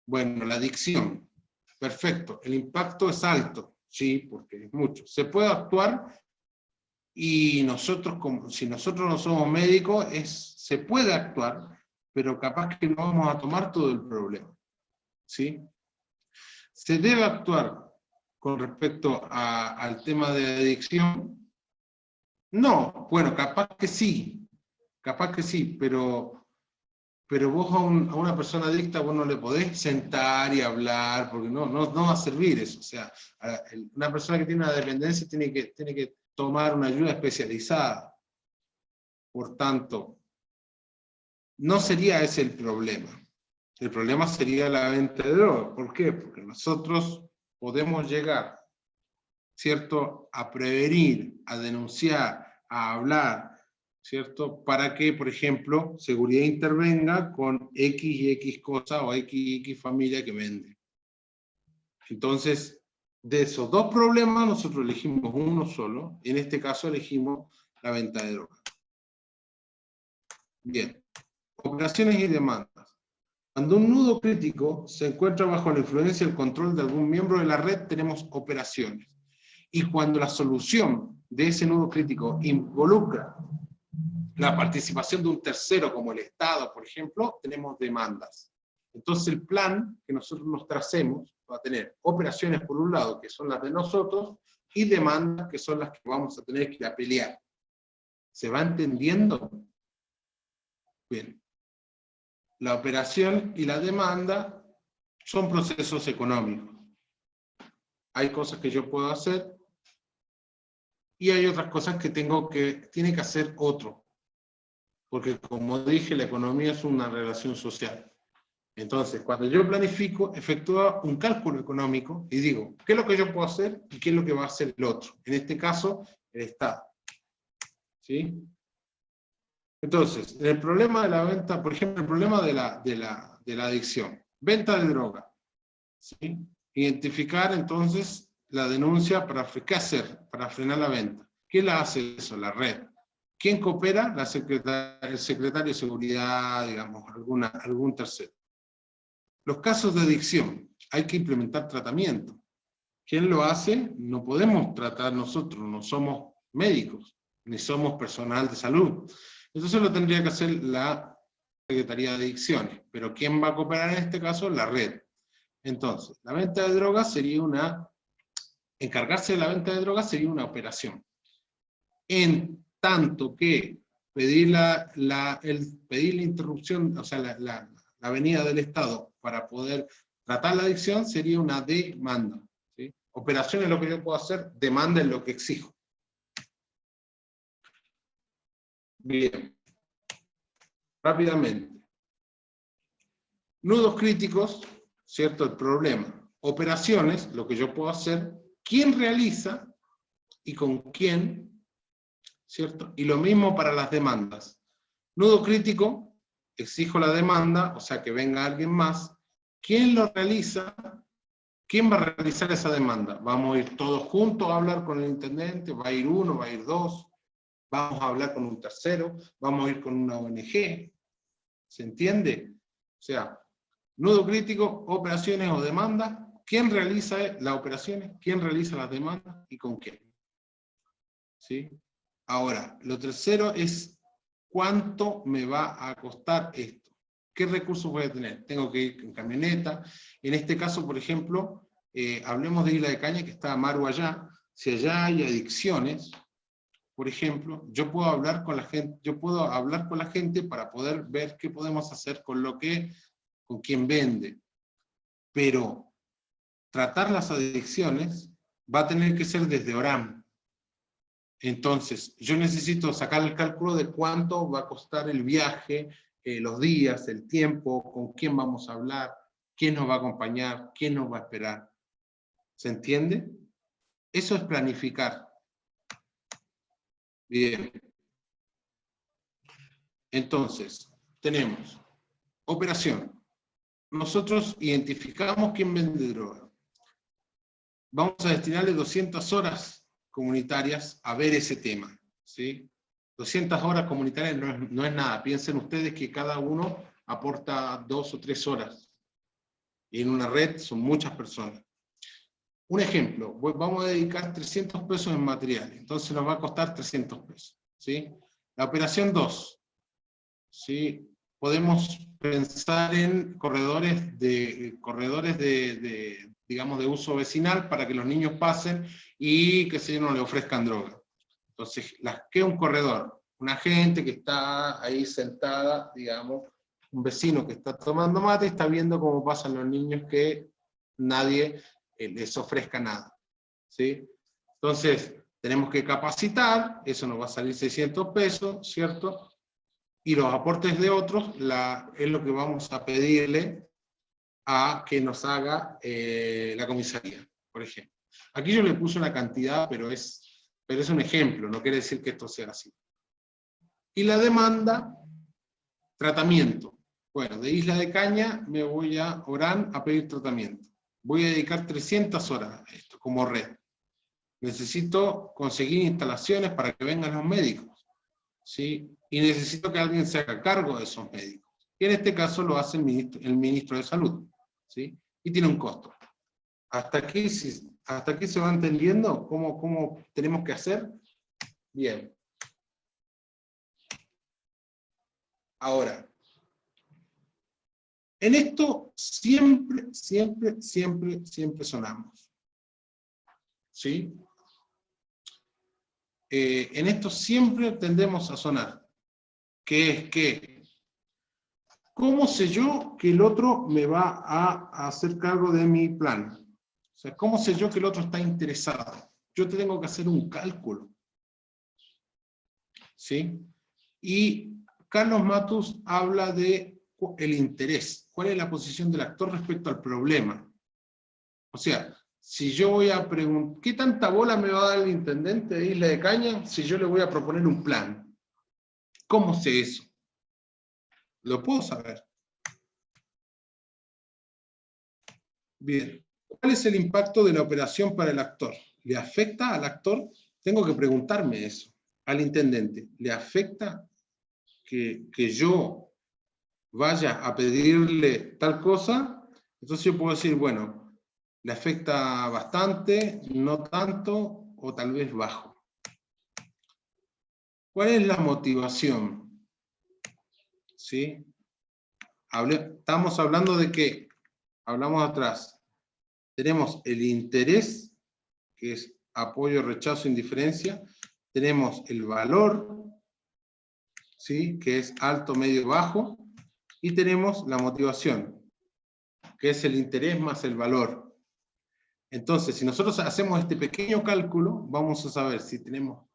Bueno, la adicción. Perfecto. El impacto es alto. Sí, porque es mucho. Se puede actuar y nosotros, si nosotros no somos médicos, se puede actuar, pero capaz que no vamos a tomar todo el problema. ¿Sí? ¿Se debe actuar con respecto al tema de adicción? No, bueno, capaz que sí, pero vos a una persona adicta vos no le podés sentar y hablar, porque no va a servir eso. O sea, una persona que tiene una dependencia tiene que tomar una ayuda especializada. Por tanto, no sería ese el problema. El problema sería la venta de droga. ¿Por qué? Porque nosotros podemos llegar, ¿cierto?, a prevenir, a denunciar, a hablar, ¿cierto? Para que, por ejemplo, seguridad intervenga con X y X cosa o X y X familia que vende. Entonces, de esos dos problemas nosotros elegimos uno solo, y en este caso elegimos la venta de drogas. Bien, operaciones y demandas. Cuando un nudo crítico se encuentra bajo la influencia y el control de algún miembro de la red, tenemos operaciones. Y cuando la solución de ese nudo crítico involucra la participación de un tercero como el Estado, por ejemplo, tenemos demandas. Entonces el plan que nosotros nos tracemos va a tener operaciones por un lado, que son las de nosotros, y demandas que son las que vamos a tener que ir a pelear. ¿Se va entendiendo? Bien. La operación y la demanda son procesos económicos. Hay cosas que yo puedo hacer, y hay otras cosas que tiene que hacer otro. Porque como dije, la economía es una relación social. Entonces, cuando yo planifico, efectúo un cálculo económico y digo, ¿qué es lo que yo puedo hacer y qué es lo que va a hacer el otro? En este caso, el Estado. ¿Sí? Entonces, el problema de la venta, por ejemplo, el problema de la adicción. Venta de droga. ¿Sí? Identificar entonces la denuncia para ¿qué hacer? Para frenar la venta. ¿Quién la hace eso? La red. ¿Quién coopera? El secretario de seguridad, digamos, algún tercero. Los casos de adicción. Hay que implementar tratamiento. ¿Quién lo hace? No podemos tratar nosotros, no somos médicos, ni somos personal de salud. Entonces lo tendría que hacer la Secretaría de Adicciones. Pero ¿quién va a cooperar en este caso? La red. Entonces, la venta de drogas sería encargarse de la venta de drogas sería una operación. En tanto que pedir la interrupción, o sea, la venida del Estado para poder tratar la adicción sería una demanda. ¿Sí? Operación es lo que yo puedo hacer, demanda es lo que exijo. Bien. Rápidamente. Nudos críticos, ¿cierto? El problema. Operaciones, lo que yo puedo hacer, quién realiza y con quién, ¿cierto? Y lo mismo para las demandas. Nudo crítico, exijo la demanda, o sea que venga alguien más. ¿Quién lo realiza? ¿Quién va a realizar esa demanda? ¿Vamos a ir todos juntos a hablar con el intendente? ¿Va a ir uno? ¿Va a ir dos? ¿Vamos a hablar con un tercero? ¿Vamos a ir con una ONG? ¿Se entiende? O sea, nudo crítico, operaciones o demandas. ¿Quién realiza las operaciones? ¿Quién realiza las demandas? ¿Y con quién? ¿Sí? Ahora, lo tercero es ¿cuánto me va a costar esto? ¿Qué recursos voy a tener? Tengo que ir en camioneta. En este caso, por ejemplo, hablemos de Isla de Caña, que está Maru allá. Si allá hay adicciones, por ejemplo, yo puedo hablar con la gente, para poder ver qué podemos hacer con quien vende. Pero tratar las adicciones va a tener que ser desde ORAM. Entonces, yo necesito sacar el cálculo de cuánto va a costar el viaje, los días, el tiempo, con quién vamos a hablar, quién nos va a acompañar, quién nos va a esperar. ¿Se entiende? Eso es planificar. Bien. Entonces, tenemos operación. Nosotros identificamos quién vende droga. Vamos a destinarle 200 horas comunitarias a ver ese tema. ¿Sí? 200 horas comunitarias no es nada. Piensen ustedes que cada uno aporta 2 o 3 horas. Y en una red son muchas personas. Un ejemplo, vamos a dedicar 300 pesos en material. Entonces nos va a costar 300 pesos. ¿Sí? La operación 2. ¿Sí? Podemos pensar en corredores digamos, de uso vecinal para que los niños pasen y que no le ofrezcan droga. Entonces, ¿qué es un corredor? Una gente que está ahí sentada, digamos, un vecino que está tomando mate y está viendo cómo pasan los niños que nadie les ofrezca nada. ¿Sí? Entonces, tenemos que capacitar, eso nos va a salir 600 pesos, ¿cierto? Y los aportes de otros es lo que vamos a pedirle a que nos haga la comisaría, por ejemplo. Aquí yo le puse una cantidad, pero es un ejemplo, no quiere decir que esto sea así. Y la demanda, tratamiento. Bueno, de Isla de Caña me voy a Orán a pedir tratamiento. Voy a dedicar 300 horas a esto, como red. Necesito conseguir instalaciones para que vengan los médicos, ¿sí? Y necesito que alguien se haga cargo de esos médicos. Y en este caso lo hace el ministro de Salud, ¿sí? Y tiene un costo. ¿Hasta aquí se va entendiendo cómo tenemos que hacer? Bien. Ahora, en esto siempre sonamos. ¿Sí? En esto siempre tendemos a sonar. Que es que, ¿cómo sé yo que el otro me va a hacer cargo de mi plan? O sea, ¿cómo sé yo que el otro está interesado? Yo tengo que hacer un cálculo. ¿Sí? Y Carlos Matus habla de el interés. ¿Cuál es la posición del actor respecto al problema? O sea, si yo voy a preguntar, ¿qué tanta bola me va a dar el intendente de Isla de Caña si yo le voy a proponer un plan? ¿Cómo sé eso? ¿Lo puedo saber? Bien. ¿Cuál es el impacto de la operación para el actor? ¿Le afecta al actor? Tengo que preguntarme eso. Al intendente, ¿le afecta que yo vaya a pedirle tal cosa? Entonces yo puedo decir, bueno, le afecta bastante, no tanto, o tal vez bajo. ¿Cuál es la motivación? ¿Sí? Estamos hablando de qué? Hablamos atrás. Tenemos el interés, que es apoyo, rechazo, indiferencia. Tenemos el valor, ¿sí? Que es alto, medio, bajo. Y tenemos la motivación, que es el interés más el valor. Entonces, si nosotros hacemos este pequeño cálculo, vamos a saber si tenemos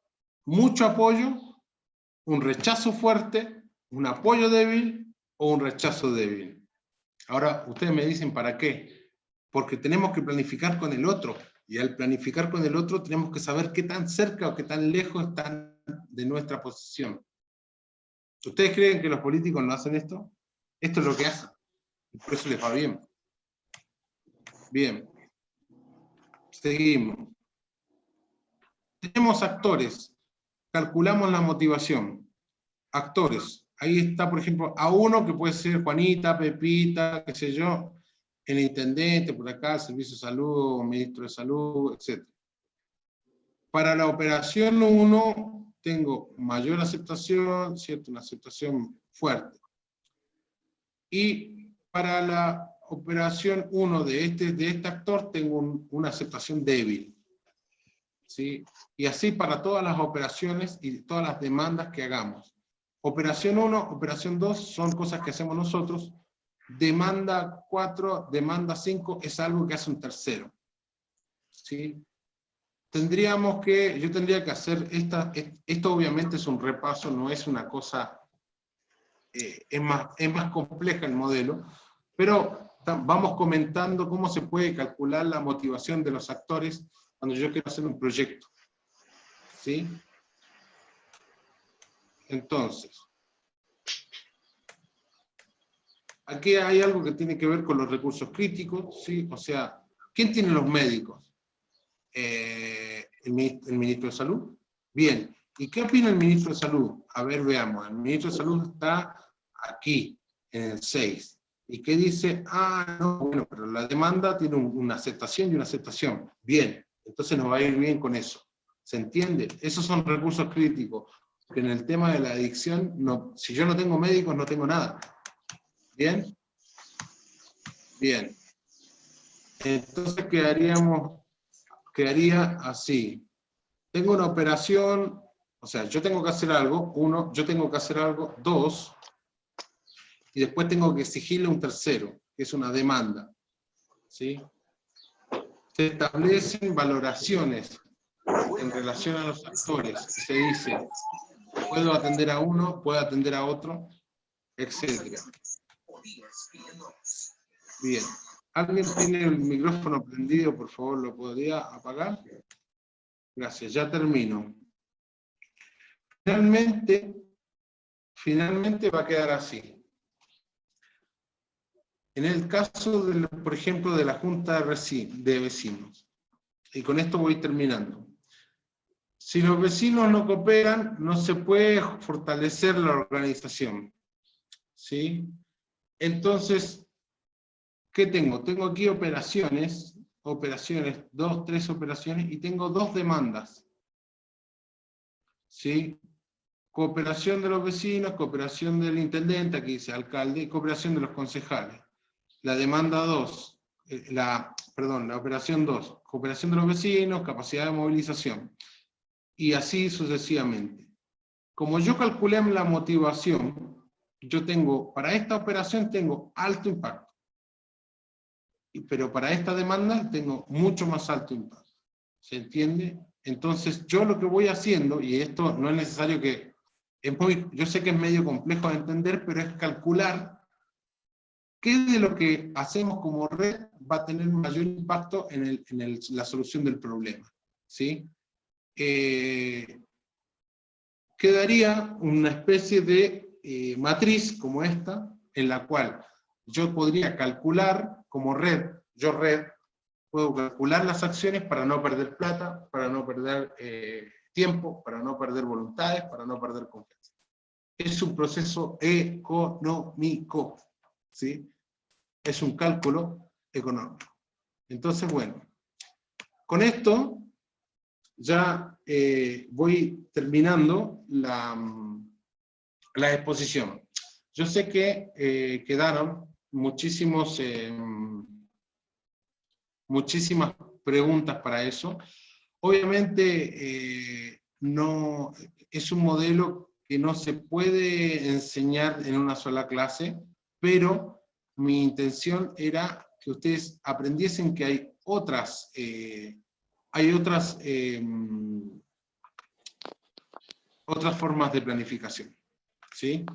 mucho apoyo, un rechazo fuerte, un apoyo débil o un rechazo débil. Ahora, ustedes me dicen, ¿para qué? Porque tenemos que planificar con el otro. Y al planificar con el otro, tenemos que saber qué tan cerca o qué tan lejos están de nuestra posición. ¿Ustedes creen que los políticos no hacen esto? Esto es lo que hacen. Y por eso les va bien. Bien. Seguimos. Tenemos actores. Calculamos la motivación. Actores. Ahí está, por ejemplo, A1, que puede ser Juanita, Pepita, qué sé yo, el intendente, por acá, el servicio de salud, ministro de salud, etc. Para la operación 1 tengo mayor aceptación, ¿cierto? Una aceptación fuerte. Y para la operación 1 de este actor tengo una aceptación débil. ¿Sí? Y así para todas las operaciones y todas las demandas que hagamos. Operación 1, operación 2 son cosas que hacemos nosotros. Demanda 4, demanda 5 es algo que hace un tercero. ¿Sí? Yo tendría que hacer esto obviamente es un repaso, no es una cosa, es más compleja el modelo, pero vamos comentando cómo se puede calcular la motivación de los actores cuando yo quiero hacer un proyecto. ¿Sí? Entonces, aquí hay algo que tiene que ver con los recursos críticos, ¿sí? O sea, ¿quién tiene los médicos? ¿El ministro de Salud? Bien, ¿y qué opina el ministro de Salud? A ver, veamos, el ministro de Salud está aquí, en el 6. ¿Y qué dice? Ah, no, bueno, pero la demanda tiene una aceptación y una aceptación. Bien, entonces nos va a ir bien con eso. ¿Se entiende? Esos son recursos críticos. Que en el tema de la adicción, si yo no tengo médicos, no tengo nada. ¿Bien? Bien. Entonces quedaría así. Tengo una operación, o sea, yo tengo que hacer algo, 1, yo tengo que hacer algo, 2, y después tengo que exigirle un tercero, que es una demanda. ¿Sí? Se establecen valoraciones en relación a los actores. Se dice, puedo atender a uno, puedo atender a otro, etc. Bien. ¿Alguien tiene el micrófono prendido? Por favor, ¿lo podría apagar? Gracias, ya termino. Finalmente va a quedar así. En el caso, por ejemplo, de la Junta de Vecinos, y con esto voy terminando. Si los vecinos no cooperan, no se puede fortalecer la organización. ¿Sí? Entonces, ¿qué tengo? Tengo aquí operaciones, 2, 3 operaciones, y tengo 2 demandas. ¿Sí? Cooperación de los vecinos, cooperación del intendente, aquí dice alcalde, y cooperación de los concejales. La demanda 2, la operación 2, cooperación de los vecinos, capacidad de movilización. Y así sucesivamente. Como yo calculé la motivación, para esta operación tengo alto impacto. Pero para esta demanda tengo mucho más alto impacto. ¿Se entiende? Entonces yo lo que voy haciendo, y esto no es necesario que, yo sé que es medio complejo de entender, pero es calcular qué de lo que hacemos como red va a tener mayor impacto en la solución del problema. ¿Sí? quedaría una especie de matriz como esta, en la cual yo podría calcular como red, puedo calcular las acciones para no perder plata, para no perder tiempo, para no perder voluntades, para no perder confianza. Es un proceso económico, ¿sí? Es un cálculo económico. Entonces, bueno, con esto ya voy terminando la exposición. Yo sé que quedaron muchísimas preguntas para eso. Obviamente no, es un modelo que no se puede enseñar en una sola clase, pero mi intención era que ustedes aprendiesen que hay otras formas de planificación, ¿sí?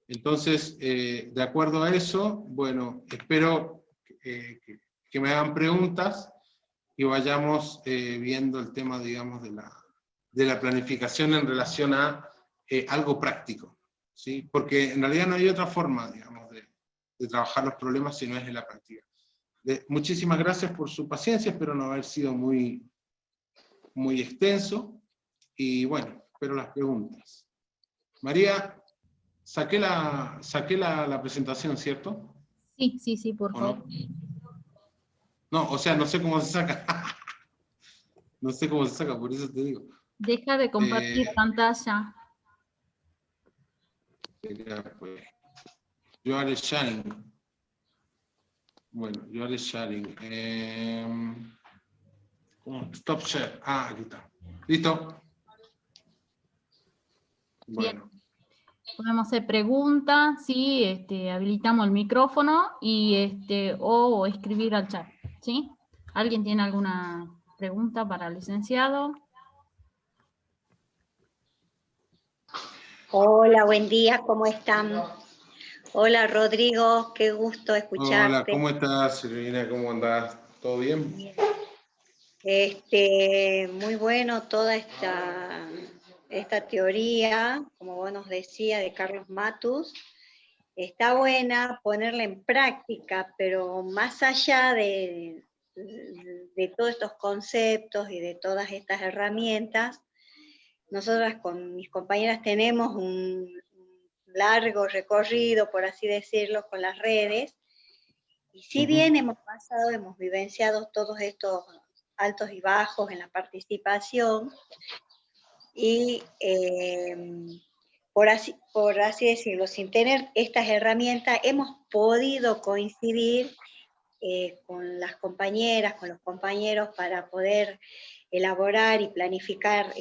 Entonces, de acuerdo a eso, bueno, espero que me hagan preguntas y vayamos viendo el tema, digamos, de la planificación en relación a algo práctico, ¿sí? Porque en realidad no hay otra forma, digamos, de trabajar los problemas si no es en la práctica. Muchísimas gracias por su paciencia, espero no haber sido muy extenso, y bueno, espero las preguntas. María, saqué la presentación, ¿cierto? Sí, por ¿O favor. no? No, o sea, no sé cómo se saca. No sé cómo se saca, por eso te digo. Deja de compartir pantalla. Pues, you are sharing. Bueno, you are sharing. Stop share. Ah, aquí está. ¿Listo? Bueno. Podemos hacer preguntas, sí, habilitamos el micrófono y o escribir al chat, ¿sí? ¿Alguien tiene alguna pregunta para el licenciado? Hola, buen día, ¿cómo están? Hola, Rodrigo, qué gusto escucharte. Hola, ¿cómo estás, Silvina? ¿Cómo andás? ¿Todo bien? Muy bueno toda esta teoría, como vos nos decías, de Carlos Matus. Está buena ponerla en práctica, pero más allá de todos estos conceptos y de todas estas herramientas, nosotras con mis compañeras tenemos un largo recorrido, por así decirlo, con las redes, y si bien hemos vivenciado todos estos altos y bajos en la participación, y por así decirlo, sin tener estas herramientas, hemos podido coincidir con las compañeras, con los compañeros, para poder elaborar y planificar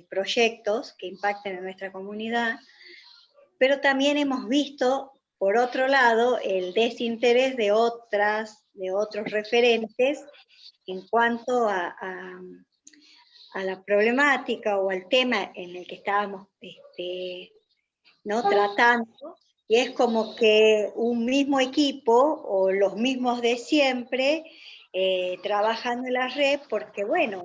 proyectos que impacten en nuestra comunidad, pero también hemos visto, por otro lado, el desinterés de otros referentes en cuanto a la problemática o al tema en el que estábamos tratando, y es como que un mismo equipo o los mismos de siempre trabajando en la red, porque bueno,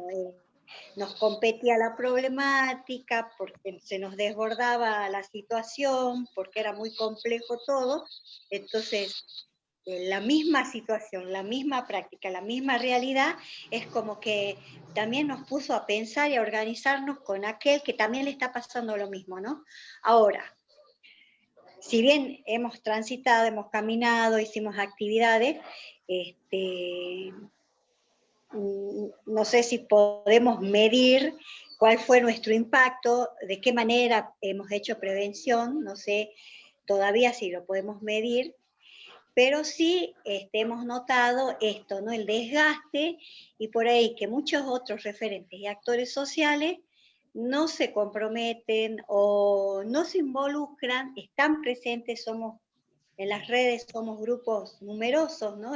nos competía la problemática, porque se nos desbordaba la situación, porque era muy complejo todo. Entonces, la misma situación, la misma práctica, la misma realidad, es como que también nos puso a pensar y a organizarnos con aquel que también le está pasando lo mismo, ¿no? Ahora, si bien hemos transitado, hemos caminado, hicimos actividades, no sé si podemos medir cuál fue nuestro impacto, de qué manera hemos hecho prevención, no sé todavía si lo podemos medir, pero sí hemos notado esto, ¿no? El desgaste, y por ahí que muchos otros referentes y actores sociales no se comprometen o no se involucran, están presentes, en las redes somos grupos numerosos, ¿no?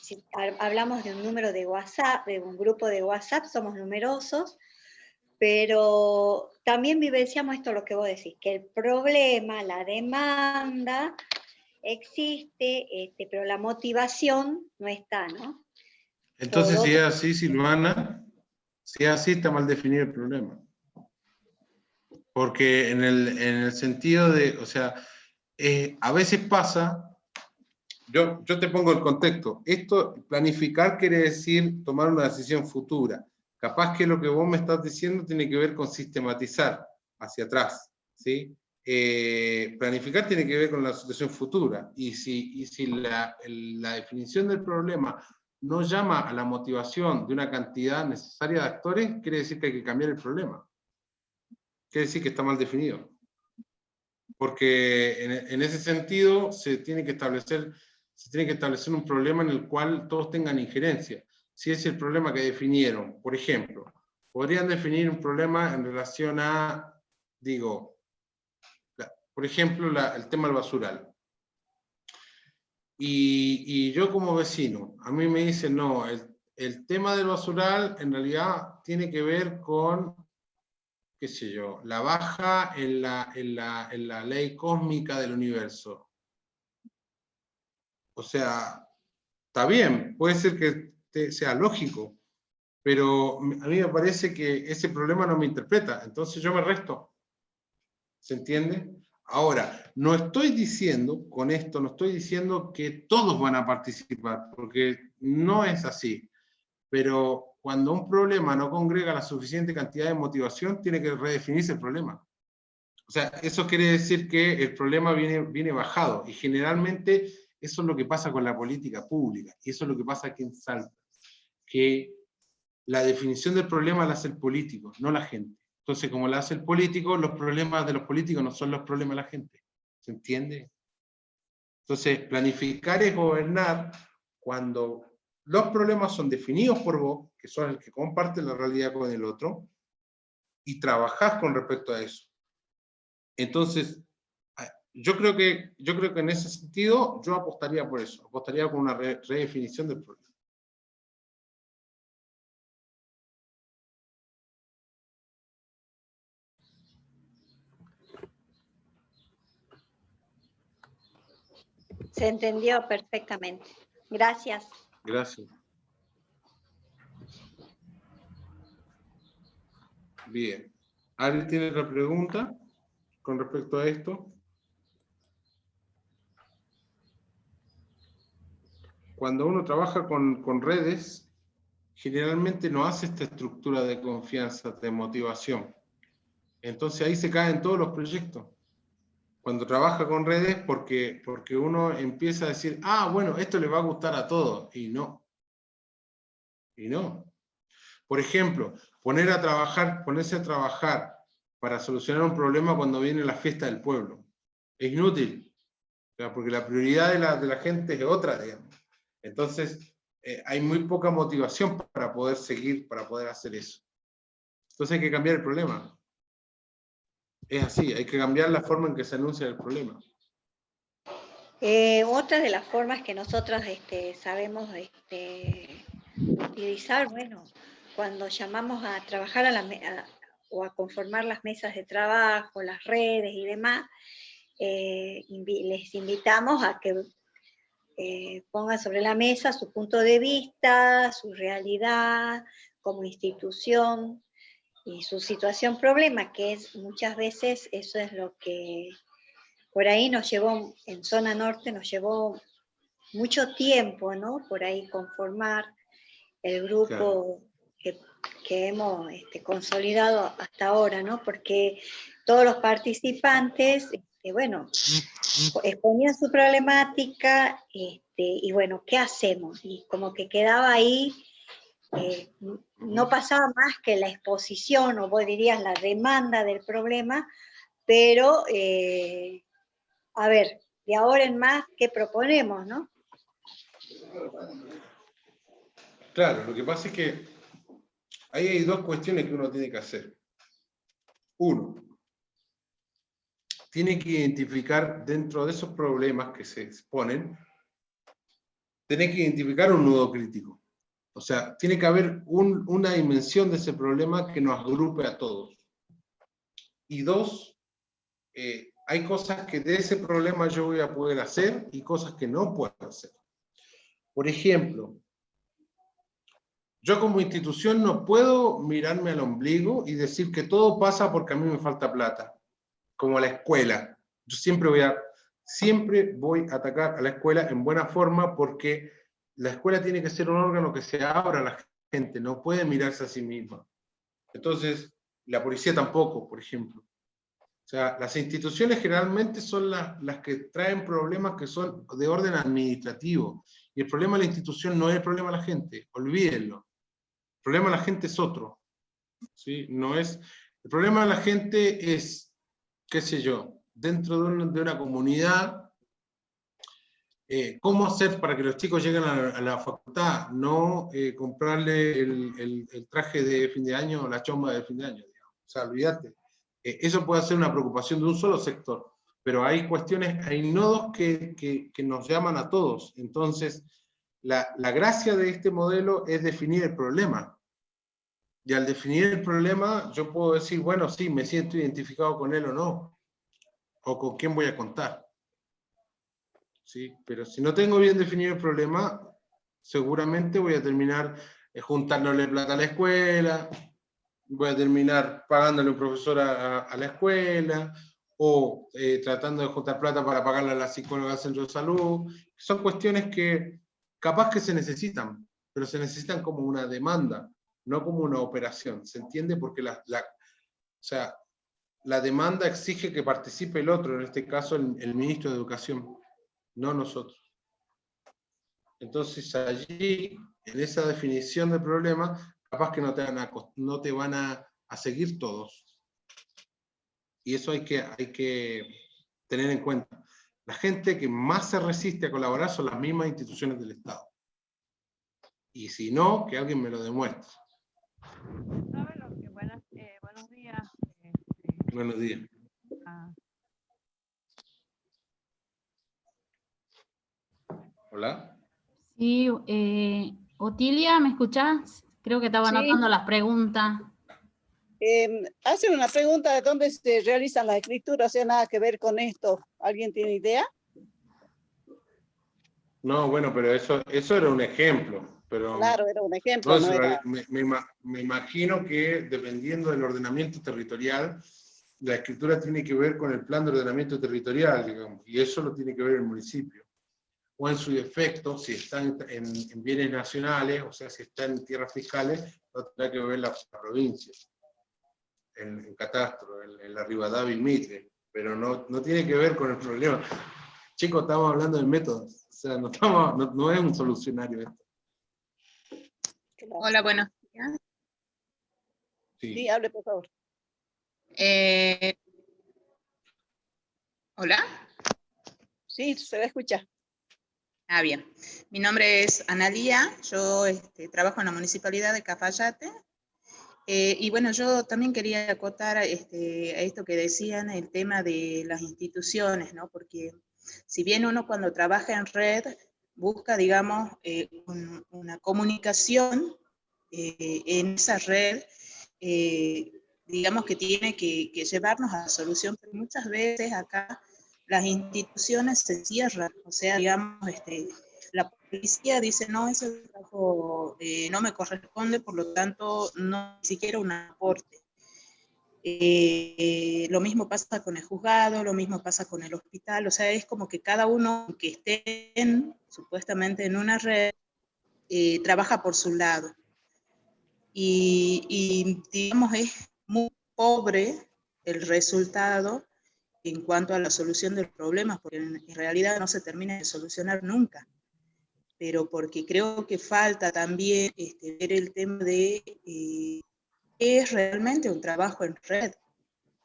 Si hablamos de un número de WhatsApp, de un grupo de WhatsApp, somos numerosos, pero también vivenciamos esto, lo que vos decís, que el problema, la demanda existe, pero la motivación no está, ¿no? Entonces, si es así, Silvana, si es así, está mal definido el problema. Porque en el sentido de, o sea, a veces pasa, yo te pongo el contexto, esto, planificar quiere decir tomar una decisión futura. Capaz que lo que vos me estás diciendo tiene que ver con sistematizar hacia atrás, ¿sí? Planificar tiene que ver con la situación futura, y si la definición del problema no llama a la motivación de una cantidad necesaria de actores, quiere decir que hay que cambiar el problema. Quiere decir que está mal definido. Porque en ese sentido se tiene que establecer un problema en el cual todos tengan injerencia. Si es el problema que definieron, por ejemplo, podrían definir un problema en relación a, digo, por ejemplo, el tema del basural. Y yo como vecino, a mí me dicen, no, el tema del basural en realidad tiene que ver con, qué sé yo, la baja en la ley cósmica del universo. O sea, está bien, puede ser que sea lógico, pero a mí me parece que ese problema no me interpreta, entonces yo me resto. ¿Se entiende? Ahora, no estoy diciendo, con esto no estoy diciendo que todos van a participar, porque no es así. Pero cuando un problema no congrega la suficiente cantidad de motivación, tiene que redefinirse el problema. O sea, eso quiere decir que el problema viene bajado, y generalmente eso es lo que pasa con la política pública, y eso es lo que pasa aquí en Salta, que la definición del problema la hace el político, no la gente. Entonces, como la hace el político, los problemas de los políticos no son los problemas de la gente. ¿Se entiende? Entonces, planificar es gobernar cuando los problemas son definidos por vos, que son el que comparte la realidad con el otro, y trabajás con respecto a eso. Entonces, yo creo que en ese sentido, yo apostaría por eso, apostaría por una redefinición del problema. Se entendió perfectamente. Gracias. Gracias. Bien. ¿Alguien tiene otra pregunta con respecto a esto? Cuando uno trabaja con redes, generalmente no hace esta estructura de confianza, de motivación. Entonces ahí se caen todos los proyectos. Cuando trabaja con redes, porque uno empieza a decir, ah, bueno, esto le va a gustar a todos, y no. Y no. Por ejemplo, ponerse a trabajar para solucionar un problema cuando viene la fiesta del pueblo. Es inútil, o sea, porque la prioridad de la gente es otra, digamos. Entonces, hay muy poca motivación para poder seguir, para poder hacer eso. Entonces hay que cambiar el problema. Es así, hay que cambiar la forma en que se anuncia el problema. Otra de las formas que nosotros sabemos utilizar, bueno, cuando llamamos a trabajar o a conformar las mesas de trabajo, las redes y demás, les invitamos a que pongan sobre la mesa su punto de vista, su realidad como institución y su situación problema, que es muchas veces eso es lo que por ahí nos llevó, en zona norte nos llevó mucho tiempo, ¿no? Por ahí conformar el grupo que hemos consolidado hasta ahora, ¿no? Porque todos los participantes, bueno, exponían su problemática, y bueno, ¿qué hacemos? Y como que quedaba ahí, no pasaba más que la exposición, o vos dirías la demanda del problema, pero, a ver, de ahora en más, ¿qué proponemos, no? Claro, lo que pasa es que ahí hay dos cuestiones que uno tiene que hacer. Uno, tiene que identificar dentro de esos problemas que se exponen, tiene que identificar un nudo crítico. O sea, tiene que haber una dimensión de ese problema que nos agrupe a todos. Y dos, hay cosas que de ese problema yo voy a poder hacer y cosas que no puedo hacer. Por ejemplo, Yo como institución no puedo mirarme al ombligo y decir que todo pasa porque a mí me falta plata, como la escuela. Yo siempre voy a atacar a la escuela en buena forma, porque la escuela tiene que ser un órgano que se abra a la gente, no puede mirarse a sí misma. Entonces, la policía tampoco, por ejemplo. O sea, las instituciones generalmente son las que traen problemas que son de orden administrativo. Y el problema de la institución no es el problema de la gente, olvídenlo. El problema de la gente es otro. ¿Sí? No es, el problema de la gente es, qué sé yo, dentro de una comunidad, cómo hacer para que los chicos lleguen a la facultad, no comprarle el traje de fin de año o la chomba de fin de año. Digamos. O sea, olvídate. Eso puede ser una preocupación de un solo sector, pero hay cuestiones, hay nodos que nos llaman a todos. Entonces, la gracia de este modelo es definir el problema. Y al definir el problema, yo puedo decir, bueno, sí, me siento identificado con él o no, o con quién voy a contar. ¿Sí? Pero si no tengo bien definido el problema, seguramente voy a terminar juntándole plata a la escuela, voy a terminar pagándole un profesor a la escuela, o tratando de juntar plata para pagarle a la psicóloga del centro de salud. Son cuestiones que capaz que se necesitan, pero se necesitan como una demanda, no como una operación. ¿Se entiende? Porque o sea, la demanda exige que participe el otro, en este caso el ministro de Educación, no nosotros. Entonces allí, en esa definición del problema, capaz que no te van a seguir todos. Y eso hay que tener en cuenta. La gente que más se resiste a colaborar son las mismas instituciones del Estado. Y si no, que alguien me lo demuestre. Buenos días. Buenos días. Hola. Sí, Otilia, ¿me escuchás? Creo que estaba Sí. anotando las preguntas. Hacen una pregunta de dónde se realizan las escrituras, o sea, nada que ver con esto. ¿Alguien tiene idea? No, bueno, pero eso era un ejemplo. Pero Claro, era un ejemplo, no era... me imagino que dependiendo del ordenamiento territorial, la escritura tiene que ver con el plan de ordenamiento territorial, digamos, y eso lo tiene que ver el municipio. O en su defecto, si están en bienes nacionales, o sea, si están en tierras fiscales, lo tendrá que ver la provincia, en catastro, en la Rivadavia y Mitre, pero no tiene que ver con el problema. Chicos, estamos hablando de métodos, o sea, no es un solucionario esto. Hola, buenos días. Sí, hable, por favor. Hola. Sí, se va a escuchar. Ah, bien. Mi nombre es Analía, yo trabajo en la Municipalidad de Cafayate. Y bueno, yo también quería acotar a esto que decían, el tema de las instituciones, ¿no? Porque si bien uno cuando trabaja en red busca, digamos, una comunicación en esa red, digamos que tiene que llevarnos a la solución, pero muchas veces acá las instituciones se cierran, o sea, digamos, la policía dice, no, ese trabajo no me corresponde, por lo tanto, no ni siquiera un aporte. Lo mismo pasa con el juzgado, lo mismo pasa con el hospital, o sea, es como que cada uno que esté supuestamente en una red, trabaja por su lado. Y digamos, es muy pobre el resultado en cuanto a la solución del problema, porque en realidad no se termina de solucionar nunca. Pero porque creo que falta también ver el tema de qué es realmente un trabajo en red,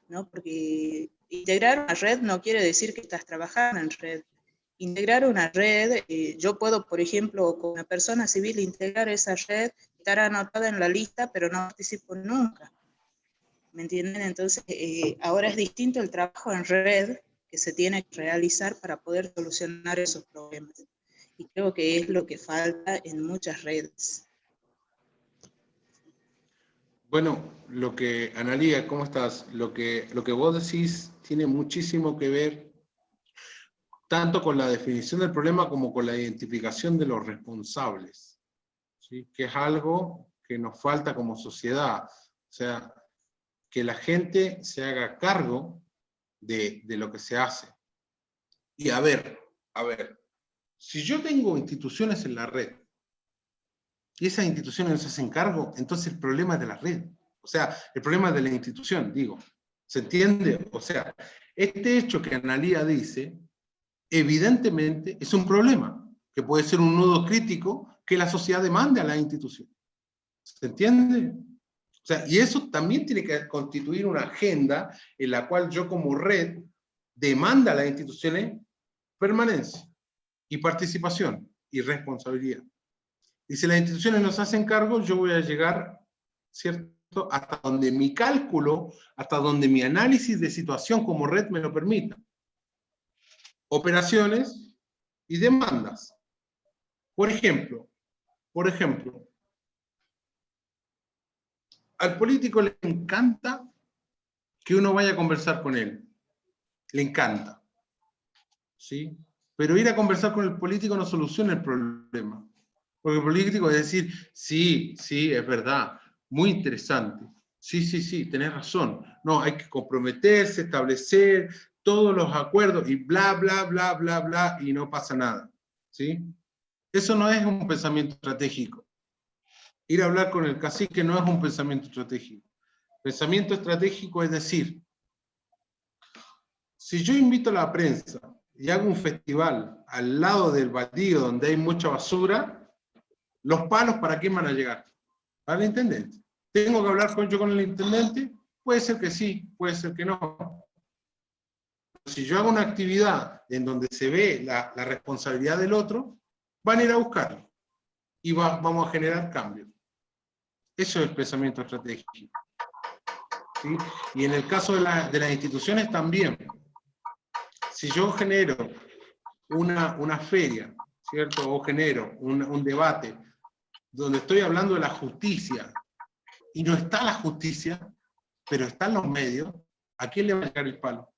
¿no? Porque integrar una red no quiere decir que estás trabajando en red. Integrar una red, yo puedo, por ejemplo, con una persona civil integrar esa red, estar anotada en la lista, pero no participo nunca. ¿Me entienden? Entonces, ahora es distinto el trabajo en red que se tiene que realizar para poder solucionar esos problemas. Y creo que es lo que falta en muchas redes. Bueno, Analía, ¿cómo estás? Lo que vos decís tiene muchísimo que ver tanto con la definición del problema como con la identificación de los responsables. ¿sí? Que es algo que nos falta como sociedad. O sea, que la gente se haga cargo de lo que se hace. Y a ver, si yo tengo instituciones en la red, y esas instituciones no se hacen cargo, entonces el problema es de la red. O sea, el problema es de la institución, digo. ¿Se entiende? O sea, este hecho que Analía dice, evidentemente es un problema, que puede ser un nudo crítico que la sociedad demande a la institución. ¿Se entiende? O sea, y eso también tiene que constituir una agenda en la cual yo como red demanda a las instituciones permanencia y participación y responsabilidad. Y si las instituciones nos hacen cargo, yo voy a llegar, ¿cierto?, hasta donde mi cálculo, hasta donde mi análisis de situación como red me lo permita. Operaciones y demandas. Por ejemplo, al político le encanta que uno vaya a conversar con él. Le encanta. ¿Sí? Pero ir a conversar con el político no soluciona el problema. Porque el político es decir, sí, es verdad, muy interesante. Sí, tenés razón. No, hay que comprometerse, establecer todos los acuerdos y bla, bla, y no pasa nada. ¿Sí? Eso no es un pensamiento estratégico. Ir a hablar con el cacique no es un pensamiento estratégico. Pensamiento estratégico es decir, si yo invito a la prensa y hago un festival al lado del baldío donde hay mucha basura, los palos ¿para quién van a llegar? Para el intendente. ¿Tengo que hablar yo con el intendente? Puede ser que sí, puede ser que no. Si yo hago una actividad en donde se ve la responsabilidad del otro, van a ir a buscarlo. Y vamos a generar cambios. Eso es el pensamiento estratégico. ¿Sí? Y en el caso de las instituciones también. Si yo genero una feria, ¿cierto? O genero un debate donde estoy hablando de la justicia, y no está la justicia, pero están los medios, ¿a quién le va a llegar el palo?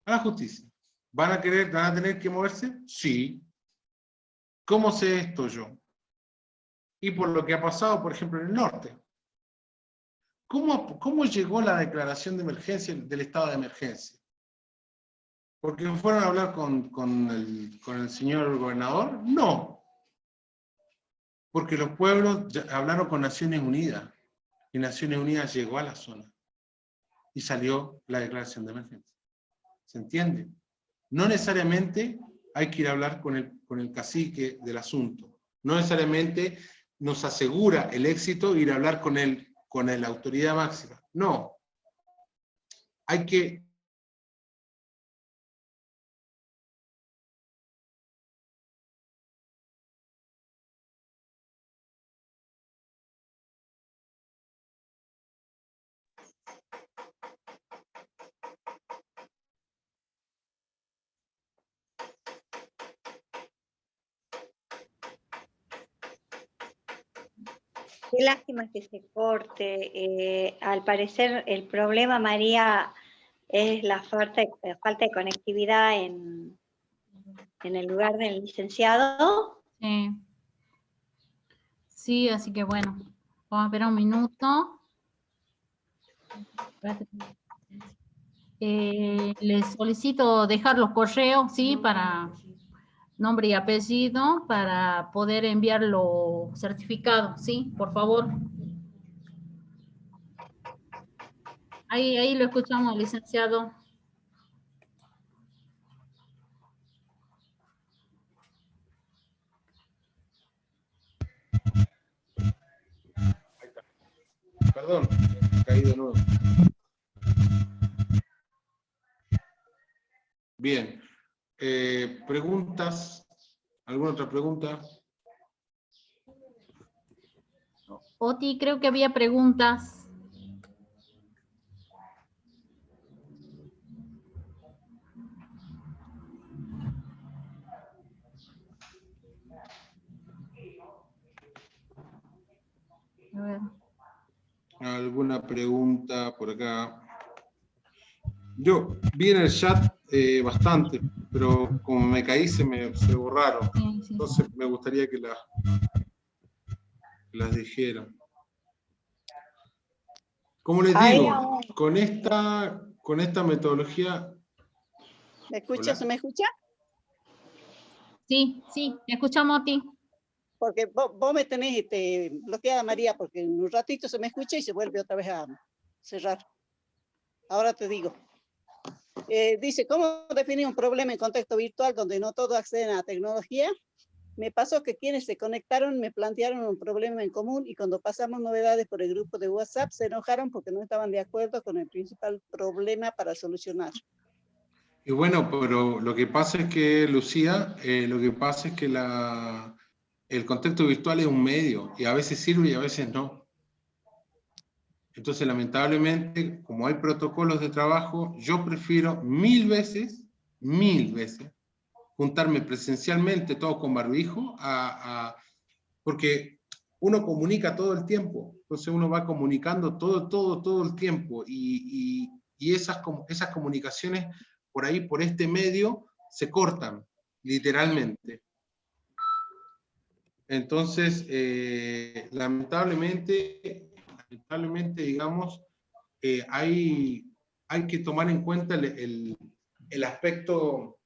A la justicia. ¿Van a tener que moverse? Sí. ¿Cómo sé esto yo? Y por lo que ha pasado, por ejemplo, en el norte. ¿Cómo llegó la declaración de emergencia, del estado de emergencia? ¿Porque fueron a hablar con el señor gobernador? No. Porque los pueblos hablaron con Naciones Unidas. Y Naciones Unidas llegó a la zona. Y salió la declaración de emergencia. ¿Se entiende? No necesariamente hay que ir a hablar con el cacique del asunto. No necesariamente nos asegura el éxito ir a hablar con la autoridad máxima. No. Hay que... Qué lástima que se corte. Al parecer el problema, María, es la falta de conectividad en el lugar del licenciado. Sí, así que bueno, vamos a esperar un minuto. Les solicito dejar los correos, ¿sí? Para nombre y apellido, para poder enviarlo certificado, ¿sí? Por favor. Ahí lo escuchamos, licenciado. Perdón, caí de nuevo. Bien. ¿Preguntas? ¿Alguna otra pregunta? Oti, creo que había preguntas. A ver. ¿Alguna pregunta por acá? Yo vi en el chat bastante, pero como me caí se borraron. Sí. Entonces me gustaría que la... las dijeron. Como les Hay digo, con esta metodología... ¿Me escucha? Hola. ¿Se me escucha? Sí, sí, te escuchamos a ti. Porque vos me tenés bloqueada, María, porque en un ratito se me escucha y se vuelve otra vez a cerrar. Ahora te digo. Dice, ¿cómo definir un problema en contexto virtual donde no todos acceden a la tecnología? Me pasó que quienes se conectaron me plantearon un problema en común y cuando pasamos novedades por el grupo de WhatsApp se enojaron porque no estaban de acuerdo con el principal problema para solucionar. Y bueno, pero lo que pasa es que, Lucía, lo que pasa es que el contexto virtual es un medio y a veces sirve y a veces no. Entonces, lamentablemente, como hay protocolos de trabajo, yo prefiero mil veces, juntarme presencialmente, todos con barbijo, porque uno comunica todo el tiempo. Entonces uno va comunicando todo el tiempo. Y esas comunicaciones por ahí, por este medio, se cortan, literalmente. Entonces, lamentablemente, digamos, hay que tomar en cuenta el aspecto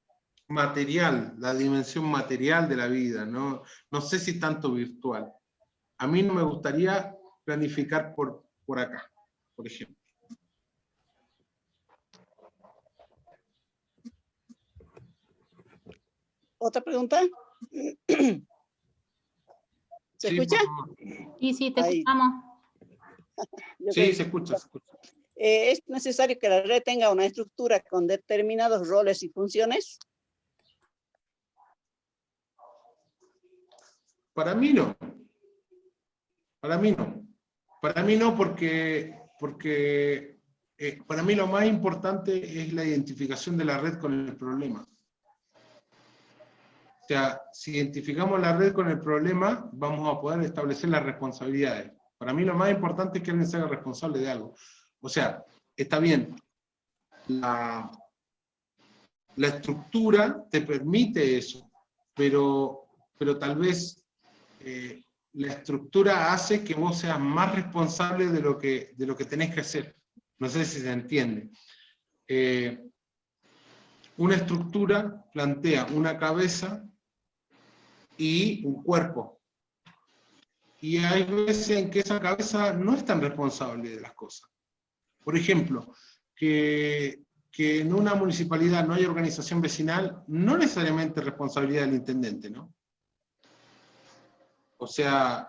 material, la dimensión material de la vida, no sé si tanto virtual. A mí no me gustaría planificar por acá, por ejemplo. ¿Otra pregunta? ¿Se Sí, escucha? por favor. Sí, te Ahí. escuchamos. Sí, se escucha, se escucha. ¿Es necesario que la red tenga una estructura con determinados roles y funciones? Para mí no. Para mí no. Para mí no porque para mí lo más importante es la identificación de la red con el problema. O sea, si identificamos la red con el problema, vamos a poder establecer las responsabilidades. Para mí lo más importante es que alguien se haga responsable de algo. O sea, está bien, la estructura te permite eso, pero tal vez la estructura hace que vos seas más responsable de lo que tenés que hacer. No sé si se entiende. Una estructura plantea una cabeza y un cuerpo. Y hay veces en que esa cabeza no es tan responsable de las cosas. Por ejemplo, que en una municipalidad no hay organización vecinal, no necesariamente es responsabilidad del intendente, ¿no? O sea,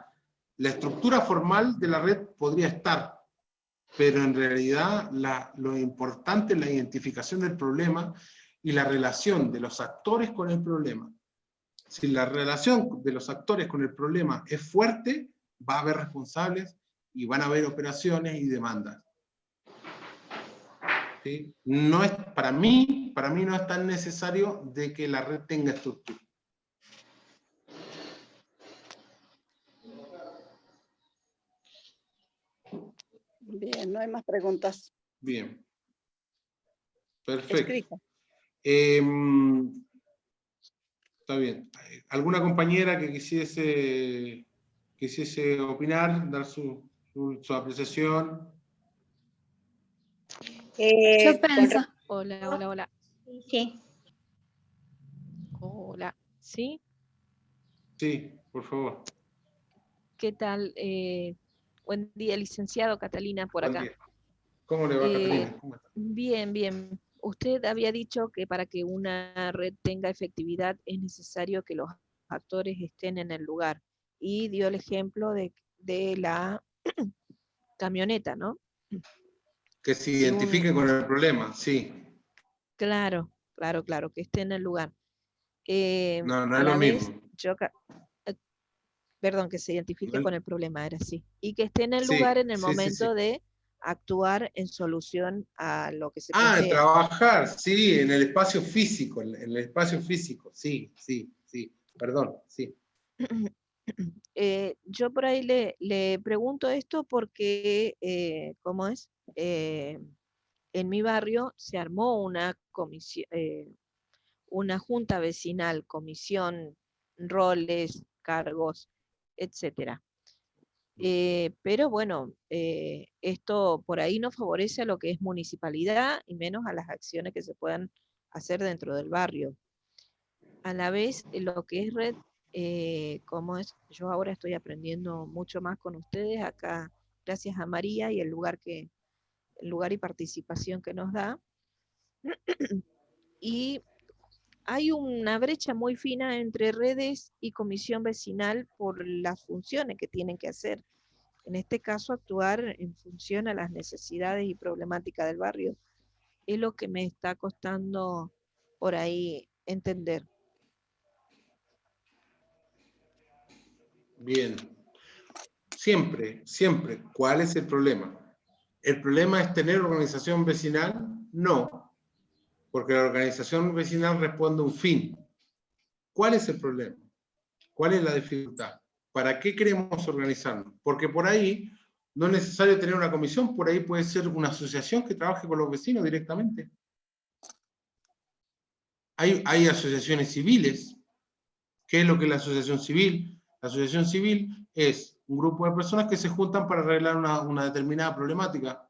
la estructura formal de la red podría estar, pero en realidad lo importante es la identificación del problema y la relación de los actores con el problema. Si la relación de los actores con el problema es fuerte, va a haber responsables y van a haber operaciones y demandas. ¿Sí? No es, para mí no es tan necesario de que la red tenga estructura. Bien, no hay más preguntas. Bien. Perfecto. Escrita. Está bien. ¿Alguna compañera que quisiese opinar, dar su apreciación? Yo Con pienso, Hola. Sí. Hola. ¿Sí? Sí, por favor. ¿Qué tal? Buen día, licenciado Catalina, por Buen acá. día. ¿Cómo le va, Catalina? ¿Cómo está? Bien. Usted había dicho que para que una red tenga efectividad es necesario que los actores estén en el lugar. Y dio el ejemplo de la camioneta, ¿no? Que se Si identifique con el problema, sí. Claro, que esté en el lugar. No A es lo la vez, mismo. perdón, que se identifique con el problema, era así. Y que esté en el Sí, lugar en el sí. momento de actuar en solución a lo que se Ah, plantea. trabajar, sí, en el espacio físico, sí, perdón, sí. Yo por ahí le pregunto esto porque, ¿cómo es? En mi barrio se armó una comisión, una junta vecinal, comisión, roles, cargos, etcétera. Pero bueno, esto por ahí no favorece a lo que es municipalidad y menos a las acciones que se puedan hacer dentro del barrio. A la vez, lo que es red, como es, yo ahora estoy aprendiendo mucho más con ustedes acá, gracias a María y el lugar y participación que nos da. Y hay una brecha muy fina entre redes y comisión vecinal por las funciones que tienen que hacer. En este caso, actuar en función a las necesidades y problemáticas del barrio. Es lo que me está costando por ahí entender. Bien. Siempre, siempre. ¿Cuál es el problema? ¿El problema es tener organización vecinal? No, porque la organización vecinal responde a un fin. ¿Cuál es el problema? ¿Cuál es la dificultad? ¿Para qué queremos organizarnos? Porque por ahí no es necesario tener una comisión, por ahí puede ser una asociación que trabaje con los vecinos directamente. Hay asociaciones civiles. ¿Qué es lo que es la asociación civil? La asociación civil es un grupo de personas que se juntan para arreglar una determinada problemática.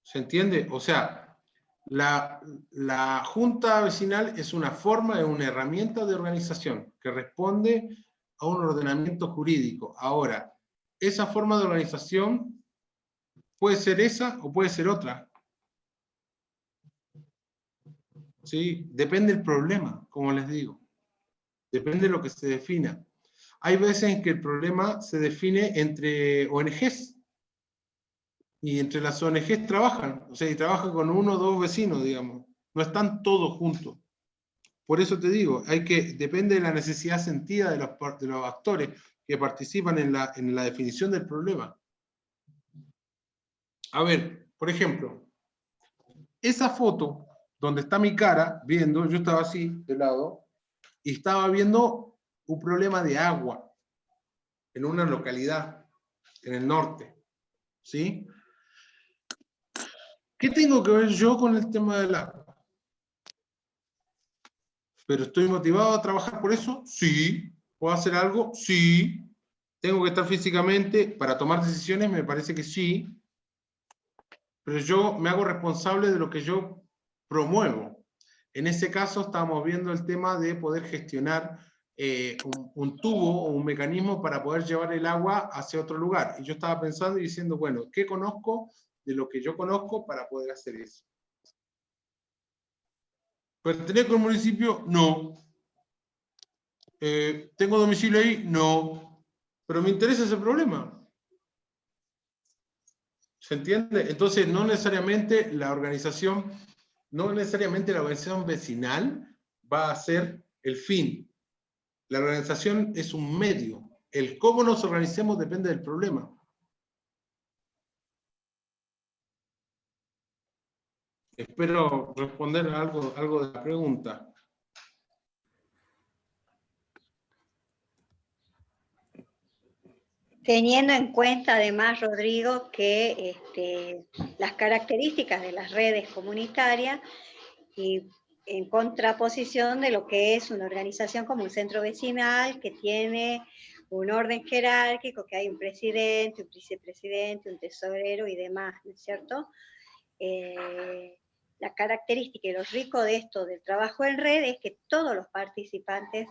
¿Se entiende? O sea, la junta vecinal es una forma, es una herramienta de organización que responde a un ordenamiento jurídico. Ahora, esa forma de organización puede ser esa o puede ser otra. ¿Sí? Depende del problema, como les digo. Depende de lo que se defina. Hay veces en que el problema se define entre ONGs. Y entre las ONGs trabajan. O sea, y trabajan con uno o dos vecinos, digamos. No están todos juntos. Por eso te digo, depende de la necesidad sentida de los actores que participan en la definición del problema. A ver, por ejemplo, esa foto donde está mi cara viendo, yo estaba así de lado, y estaba viendo un problema de agua en una localidad en el norte, ¿sí? ¿Qué tengo que ver yo con el tema del agua? ¿Pero estoy motivado a trabajar por eso? Sí. ¿Puedo hacer algo? Sí. ¿Tengo que estar físicamente para tomar decisiones? Me parece que sí. Pero yo me hago responsable de lo que yo promuevo. En ese caso estamos viendo el tema de poder gestionar un tubo o un mecanismo para poder llevar el agua hacia otro lugar. Y yo estaba pensando y diciendo, bueno, ¿qué conozco de lo que yo conozco para poder hacer eso? ¿Pertenezco al municipio? No. ¿Tengo domicilio ahí? No. Pero me interesa ese problema. ¿Se entiende? Entonces, no necesariamente la organización vecinal va a ser el fin. La organización es un medio. El cómo nos organicemos depende del problema. Espero responder a algo de la pregunta. Teniendo en cuenta además, Rodrigo, que las características de las redes comunitarias y en contraposición de lo que es una organización como un centro vecinal que tiene un orden jerárquico, que hay un presidente, un vicepresidente, un tesorero y demás, ¿no es cierto? La característica y lo rico de esto del trabajo en red es que todos los participantes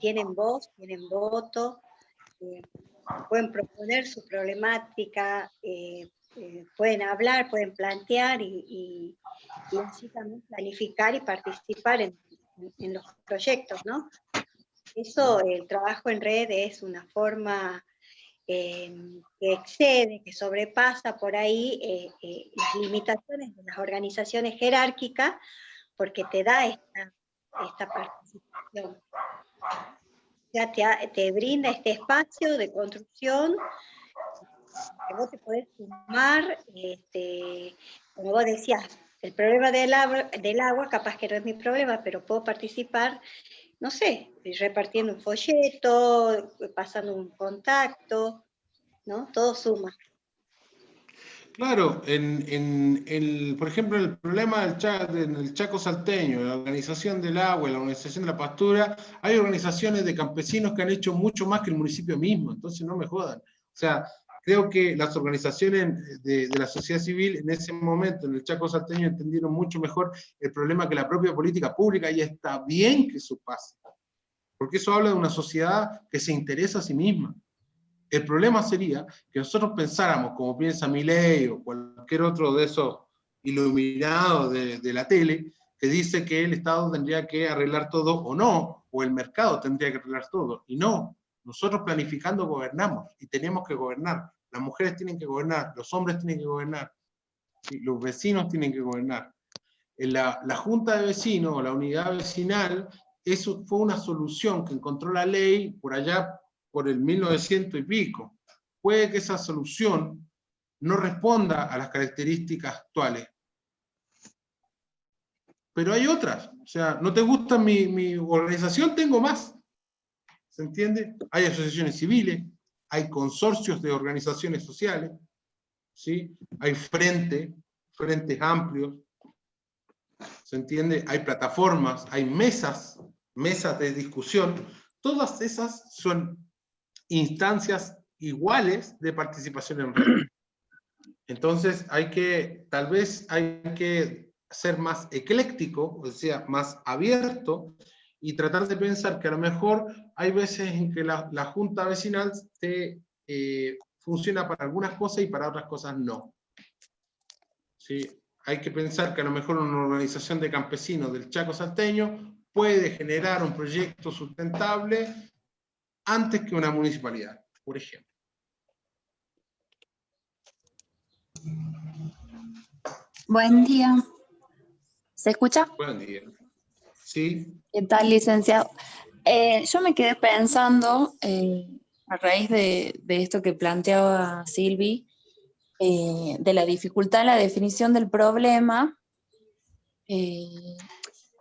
tienen voz, tienen voto, pueden proponer su problemática, pueden hablar, pueden plantear y así también planificar y participar en los proyectos, ¿no? Eso, el trabajo en red es una forma que excede, que sobrepasa por ahí las limitaciones de las organizaciones jerárquicas, porque te da esta participación. Ya te brinda este espacio de construcción que vos te podés sumar, como vos decías, el problema del agua capaz que no es mi problema, pero puedo participar, no sé, repartiendo un folleto, pasando un contacto, ¿no? Todo suma. Claro, por ejemplo, el problema en el Chaco salteño, la organización del agua, la organización de la pastura, hay organizaciones de campesinos que han hecho mucho más que el municipio mismo, entonces no me jodan. O sea, creo que las organizaciones de la sociedad civil en ese momento, en el Chaco salteño, entendieron mucho mejor el problema que la propia política pública, y está bien que eso pase, porque eso habla de una sociedad que se interesa a sí misma. El problema sería que nosotros pensáramos, como piensa Milei o cualquier otro de esos iluminados de la tele, que dice que el Estado tendría que arreglar todo o no, o el mercado tendría que arreglar todo. Y no, nosotros planificando gobernamos y tenemos que gobernar. Las mujeres tienen que gobernar, los hombres tienen que gobernar, ¿sí? Los vecinos tienen que gobernar. La junta de vecinos o la unidad vecinal, eso fue una solución que encontró la ley por allá por el 1900 y pico. Puede que esa solución no responda a las características actuales, pero hay otras. O sea, ¿no te gusta mi organización? Tengo más. ¿Se entiende? Hay asociaciones civiles, hay consorcios de organizaciones sociales, ¿sí? Hay frentes amplios, ¿se entiende? Hay plataformas, hay mesas de discusión. Todas esas son instancias iguales de participación en red. Entonces tal vez hay que ser más ecléctico, o sea, más abierto, y tratar de pensar que a lo mejor hay veces en que la junta vecinal funciona para algunas cosas y para otras cosas no. ¿Sí? Hay que pensar que a lo mejor una organización de campesinos del Chaco salteño puede generar un proyecto sustentable antes que una municipalidad, por ejemplo. Buen día. ¿Se escucha? Buen día. Sí. ¿Qué tal, licenciado? Yo me quedé pensando, a raíz de esto que planteaba Silvi, de la dificultad en la definición del problema,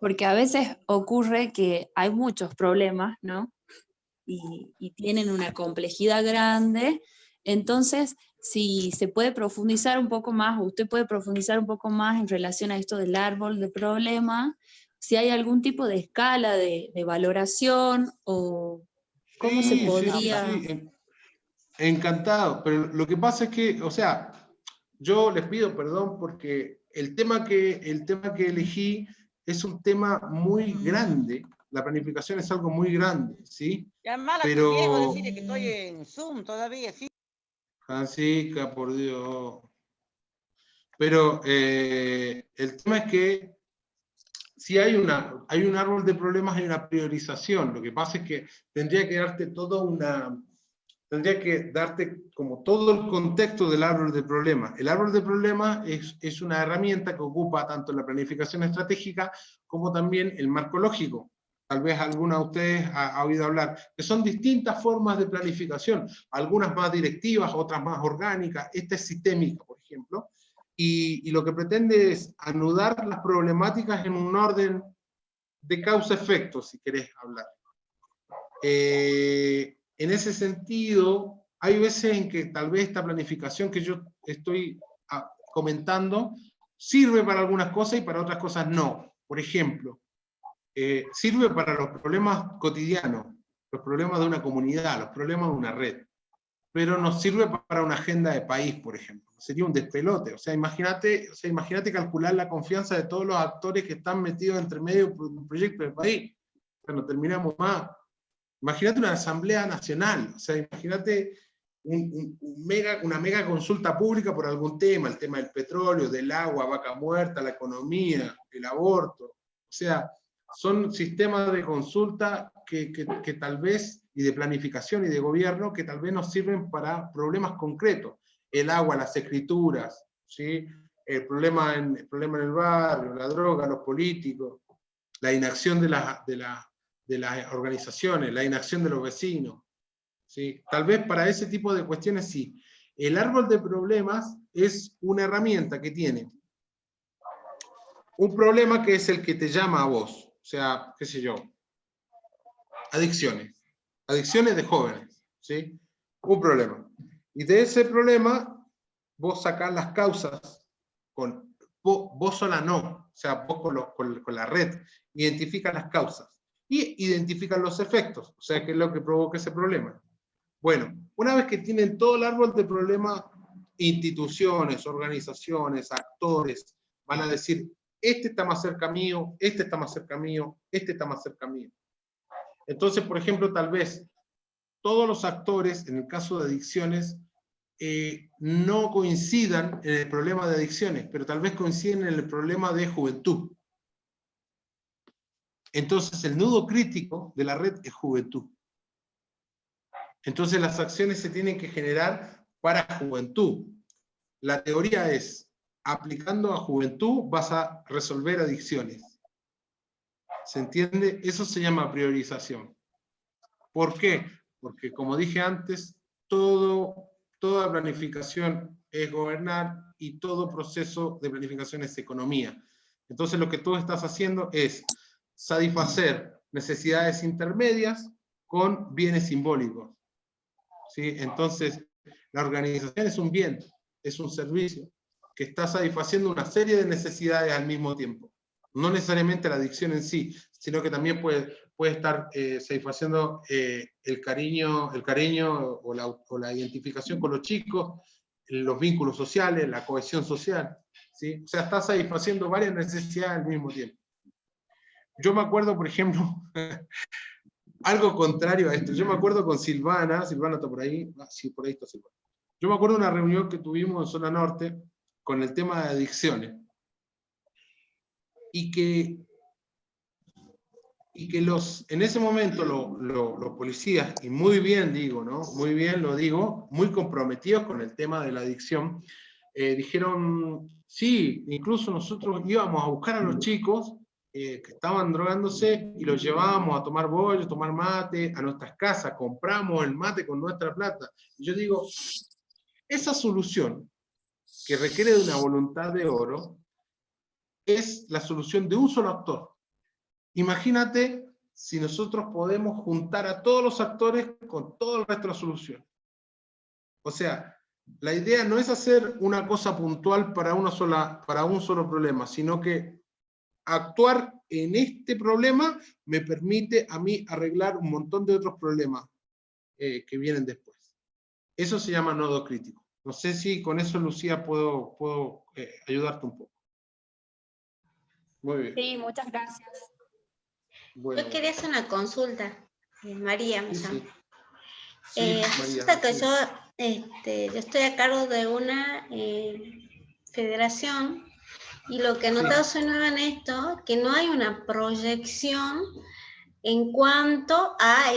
porque a veces ocurre que hay muchos problemas, ¿no? Y tienen una complejidad grande. Entonces, si se puede profundizar un poco más, o usted puede profundizar un poco más en relación a esto del árbol de problema, si hay algún tipo de escala de valoración, o cómo se podría... Sí. Encantado, pero lo que pasa es que, o sea, yo les pido perdón porque el tema que elegí es un tema muy grande. La planificación es algo muy grande, ¿sí? Llamala a pero... tu viejo, decirle que estoy en Zoom todavía, ¿sí? Francisca, por Dios. Pero el tema es que si hay un árbol de problemas, hay una priorización. Lo que pasa es que tendría que darte como todo el contexto del árbol de problemas. El árbol de problemas es una herramienta que ocupa tanto la planificación estratégica como también el marco lógico. Tal vez alguna de ustedes ha oído hablar, que son distintas formas de planificación, algunas más directivas, otras más orgánicas. Esta es sistémica, por ejemplo, y lo que pretende es anudar las problemáticas en un orden de causa-efecto, si querés hablar. En ese sentido, hay veces en que tal vez esta planificación que yo estoy comentando sirve para algunas cosas y para otras cosas no. Por ejemplo, sirve para los problemas cotidianos, los problemas de una comunidad, los problemas de una red, pero no sirve para una agenda de país, por ejemplo. Sería un despelote. O sea, imagínate calcular la confianza de todos los actores que están metidos entre medio de un proyecto de país. O sea, no terminamos más. Imagínate una asamblea nacional, o sea, imagínate una mega consulta pública por algún tema, el tema del petróleo, del agua, vaca muerta, la economía, el aborto. O sea, son sistemas de consulta que tal vez, y de planificación y de gobierno, que tal vez nos sirven para problemas concretos. El agua, las escrituras, ¿sí? El problema en el barrio, la droga, los políticos, la inacción de las organizaciones, la inacción de los vecinos. ¿Sí? Tal vez para ese tipo de cuestiones sí. El árbol de problemas es una herramienta que tiene un problema que es el que te llama a vos. O sea, qué sé yo, adicciones de jóvenes, ¿sí? Un problema. Y de ese problema vos sacás las causas, vos sola no, o sea, vos con la red, identificas las causas y identifican los efectos, o sea, qué es lo que provoca ese problema. Bueno, una vez que tienen todo el árbol de problemas, instituciones, organizaciones, actores, van a decir, este está más cerca mío, este está más cerca mío, este está más cerca mío. Entonces, por ejemplo, tal vez todos los actores, en el caso de adicciones, no coincidan en el problema de adicciones, pero tal vez coinciden en el problema de juventud. Entonces, el nudo crítico de la red es juventud. Entonces, las acciones se tienen que generar para juventud. La teoría es, aplicando a juventud vas a resolver adicciones. ¿Se entiende? Eso se llama priorización. ¿Por qué? Porque, como dije antes, toda planificación es gobernar y todo proceso de planificación es economía. Entonces, lo que tú estás haciendo es satisfacer necesidades intermedias con bienes simbólicos. ¿Sí? Entonces, la organización es un bien, es un servicio que está satisfaciendo una serie de necesidades al mismo tiempo. No necesariamente la adicción en sí, sino que también puede estar satisfaciendo el cariño o la identificación con los chicos, los vínculos sociales, la cohesión social. ¿Sí? O sea, está satisfaciendo varias necesidades al mismo tiempo. Yo me acuerdo, por ejemplo, algo contrario a esto. Yo me acuerdo con Silvana está por ahí. Ah, sí, por ahí está Silvana. Yo me acuerdo de una reunión que tuvimos en Zona Norte con el tema de adicciones. Y que en ese momento los policías, y muy bien digo, ¿no? Muy bien lo digo, muy comprometidos con el tema de la adicción, dijeron, sí, incluso nosotros íbamos a buscar a los chicos que estaban drogándose y los llevábamos a tomar bollo, tomar mate, a nuestras casas, compramos el mate con nuestra plata. Y yo digo, esa solución, que requiere de una voluntad de oro, es la solución de un solo actor. Imagínate si nosotros podemos juntar a todos los actores con todo el resto de la solución. O sea, la idea no es hacer una cosa puntual para un solo problema, sino que actuar en este problema me permite a mí arreglar un montón de otros problemas que vienen después. Eso se llama nodo crítico. No sé si con eso, Lucía, puedo ayudarte un poco. Muy bien. Sí, muchas gracias. Bueno, yo quería hacer una consulta. María me llamo. Sí, resulta que yo estoy a cargo de una federación y lo que he notado soy nueva en esto, que no hay una proyección en cuanto a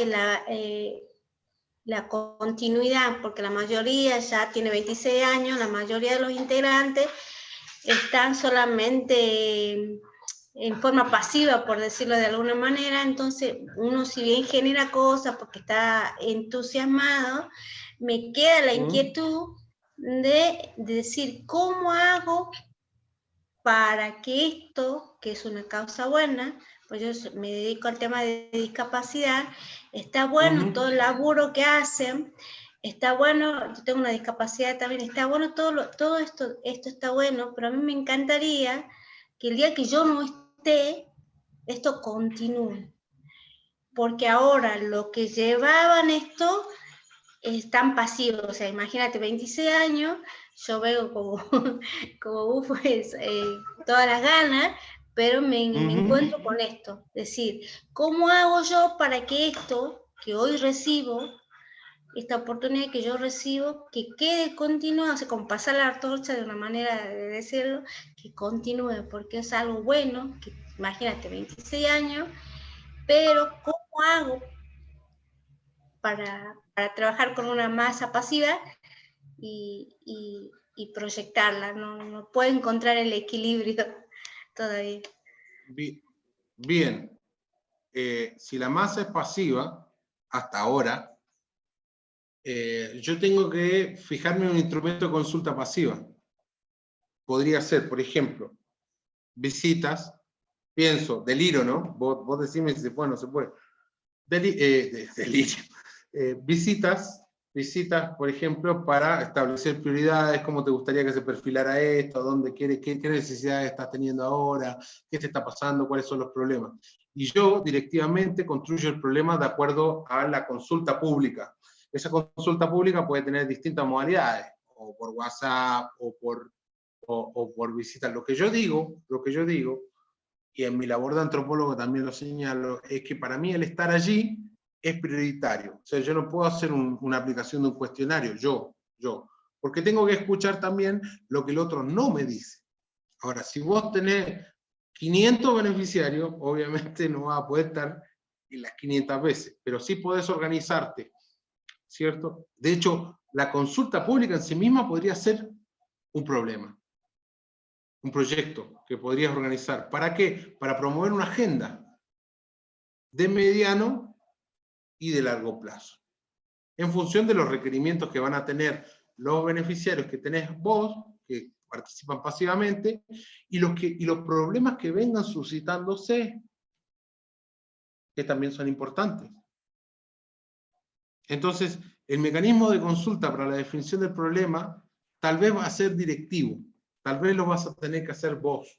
la continuidad, porque la mayoría ya tiene 26 años, la mayoría de los integrantes están solamente en forma pasiva, por decirlo de alguna manera. Entonces uno, si bien genera cosas porque está entusiasmado, me queda la inquietud de decir, ¿cómo hago para que esto, que es una causa buena, pues yo me dedico al tema de discapacidad, está bueno todo el laburo que hacen, está bueno, yo tengo una discapacidad también, está bueno todo esto está bueno, pero a mí me encantaría que el día que yo no esté, esto continúe. Porque ahora lo que llevaban esto están pasivos, o sea, imagínate, 26 años, yo veo como pues, todas las ganas, pero me encuentro con esto, es decir, ¿cómo hago yo para que esto que hoy recibo, esta oportunidad que yo recibo, que quede continuo, o sea, como pasar la antorcha de una manera de decirlo, que continúe, porque es algo bueno, que imagínate, 26 años, pero ¿cómo hago para trabajar con una masa pasiva y proyectarla? No puedo encontrar el equilibrio todavía. Bien. Si la masa es pasiva, hasta ahora, yo tengo que fijarme en un instrumento de consulta pasiva. Podría ser, por ejemplo, visitas, pienso, delirio, ¿no? Vos decime si se puede o no se puede. Delirio. Visitas visitas, por ejemplo, para establecer prioridades, cómo te gustaría que se perfilara esto, dónde quieres, qué necesidades estás teniendo ahora, qué te está pasando, cuáles son los problemas. Y yo directivamente construyo el problema de acuerdo a la consulta pública. Esa consulta pública puede tener distintas modalidades, o por WhatsApp, o por visitas. Lo que yo digo, y en mi labor de antropólogo también lo señalo, es que para mí el estar allí es prioritario. O sea, yo no puedo hacer una aplicación de un cuestionario, yo, porque tengo que escuchar también lo que el otro no me dice. Ahora, si vos tenés 500 beneficiarios, obviamente no vas a poder estar en las 500 veces, pero sí podés organizarte, ¿cierto? De hecho, la consulta pública en sí misma podría ser un problema, un proyecto que podrías organizar. ¿Para qué? Para promover una agenda de mediano y de largo plazo, en función de los requerimientos que van a tener los beneficiarios que tenés vos, que participan pasivamente, y los problemas que vengan suscitándose, que también son importantes. Entonces, el mecanismo de consulta para la definición del problema tal vez va a ser directivo, tal vez lo vas a tener que hacer vos,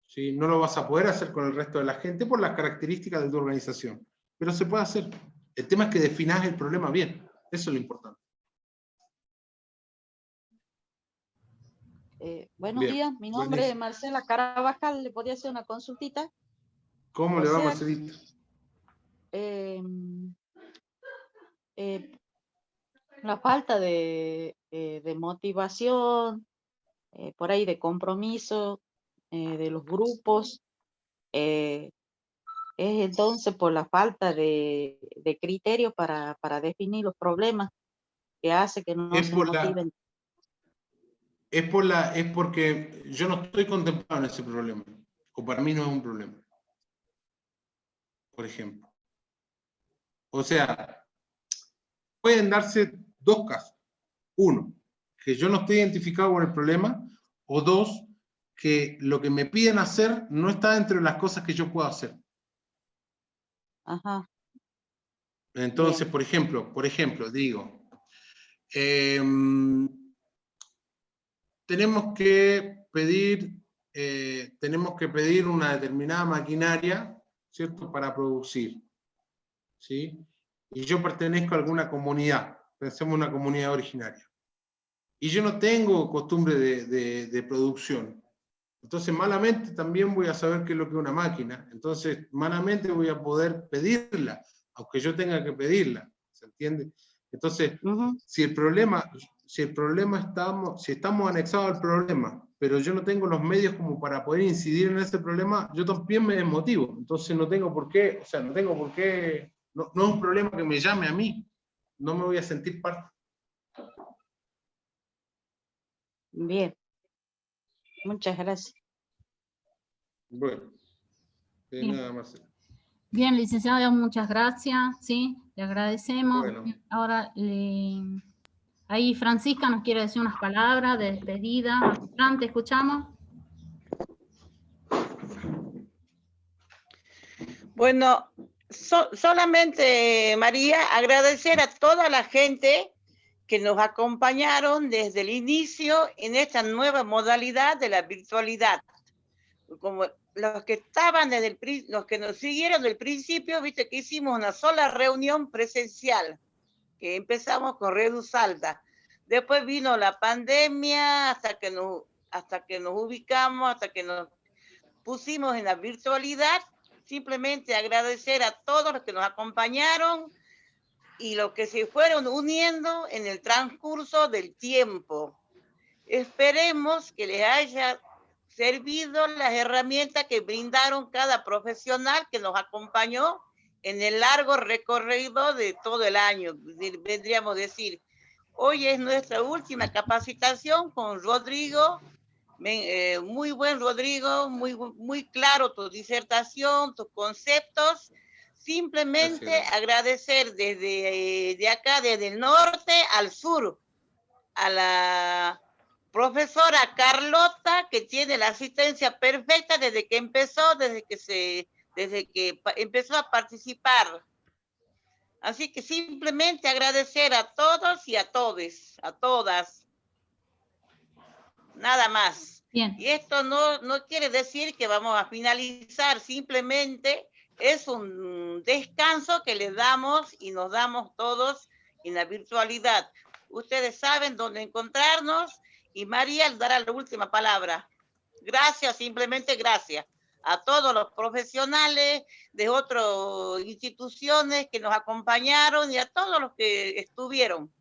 ¿sí? No lo vas a poder hacer con el resto de la gente por las características de tu organización, pero se puede hacer. El tema es que definás el problema bien, eso es lo importante. Buenos Bien, días, mi nombre es Marcela Carabajal, ¿le podría hacer una consultita? ¿Cómo le va, Marcelita? La falta de motivación, por ahí de compromiso de los grupos, es entonces por la falta de criterios para definir los problemas que hace que no se motiven. Es porque yo no estoy contemplado en ese problema, o para mí no es un problema, por ejemplo. O sea, pueden darse dos casos. Uno, que yo no estoy identificado con el problema, o dos, que lo que me piden hacer no está entre las cosas que yo puedo hacer. Ajá. Entonces, bien. por ejemplo, digo, tenemos que pedir una determinada maquinaria, ¿cierto?, para producir, ¿sí? Y yo pertenezco a alguna comunidad, pensemos en una comunidad originaria, y yo no tengo costumbre de producción. Entonces, malamente también voy a saber qué es lo que es una máquina. Entonces, malamente voy a poder pedirla, aunque yo tenga que pedirla. ¿Se entiende? Entonces, si estamos anexados al problema, pero yo no tengo los medios como para poder incidir en ese problema, yo también me desmotivo. Entonces, no tengo por qué, no es un problema que me llame a mí. No me voy a sentir parte. Bien. Muchas gracias. Bueno, nada más. Bien, licenciado, muchas gracias, sí, le agradecemos. Bueno. Ahora, ahí Francisca nos quiere decir unas palabras de despedida. Fran, ¿te escuchamos? Bueno, solamente, María, agradecer a toda la gente que nos acompañaron desde el inicio en esta nueva modalidad de la virtualidad. Como los que estaban los que nos siguieron del principio, viste que hicimos una sola reunión presencial, que empezamos con Redusalta. Después vino la pandemia, hasta que nos ubicamos, hasta que nos pusimos en la virtualidad. Simplemente agradecer a todos los que nos acompañaron y los que se fueron uniendo en el transcurso del tiempo. Esperemos que les haya servido las herramientas que brindaron cada profesional que nos acompañó en el largo recorrido de todo el año. Vendríamos a decir, hoy es nuestra última capacitación con Rodrigo. Muy buen, Rodrigo, muy claro tu disertación, tus conceptos. Simplemente agradecer desde acá, desde el norte al sur, a la profesora Carlota, que tiene la asistencia perfecta desde que empezó, desde que empezó a participar. Así que simplemente agradecer a todos y a todes, a todas. Nada más. Bien. Y esto no quiere decir que vamos a finalizar, simplemente es un descanso que le damos y nos damos todos en la virtualidad. Ustedes saben dónde encontrarnos y María les dará la última palabra. Gracias, simplemente gracias a todos los profesionales de otras instituciones que nos acompañaron y a todos los que estuvieron.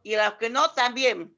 Y a los que no también.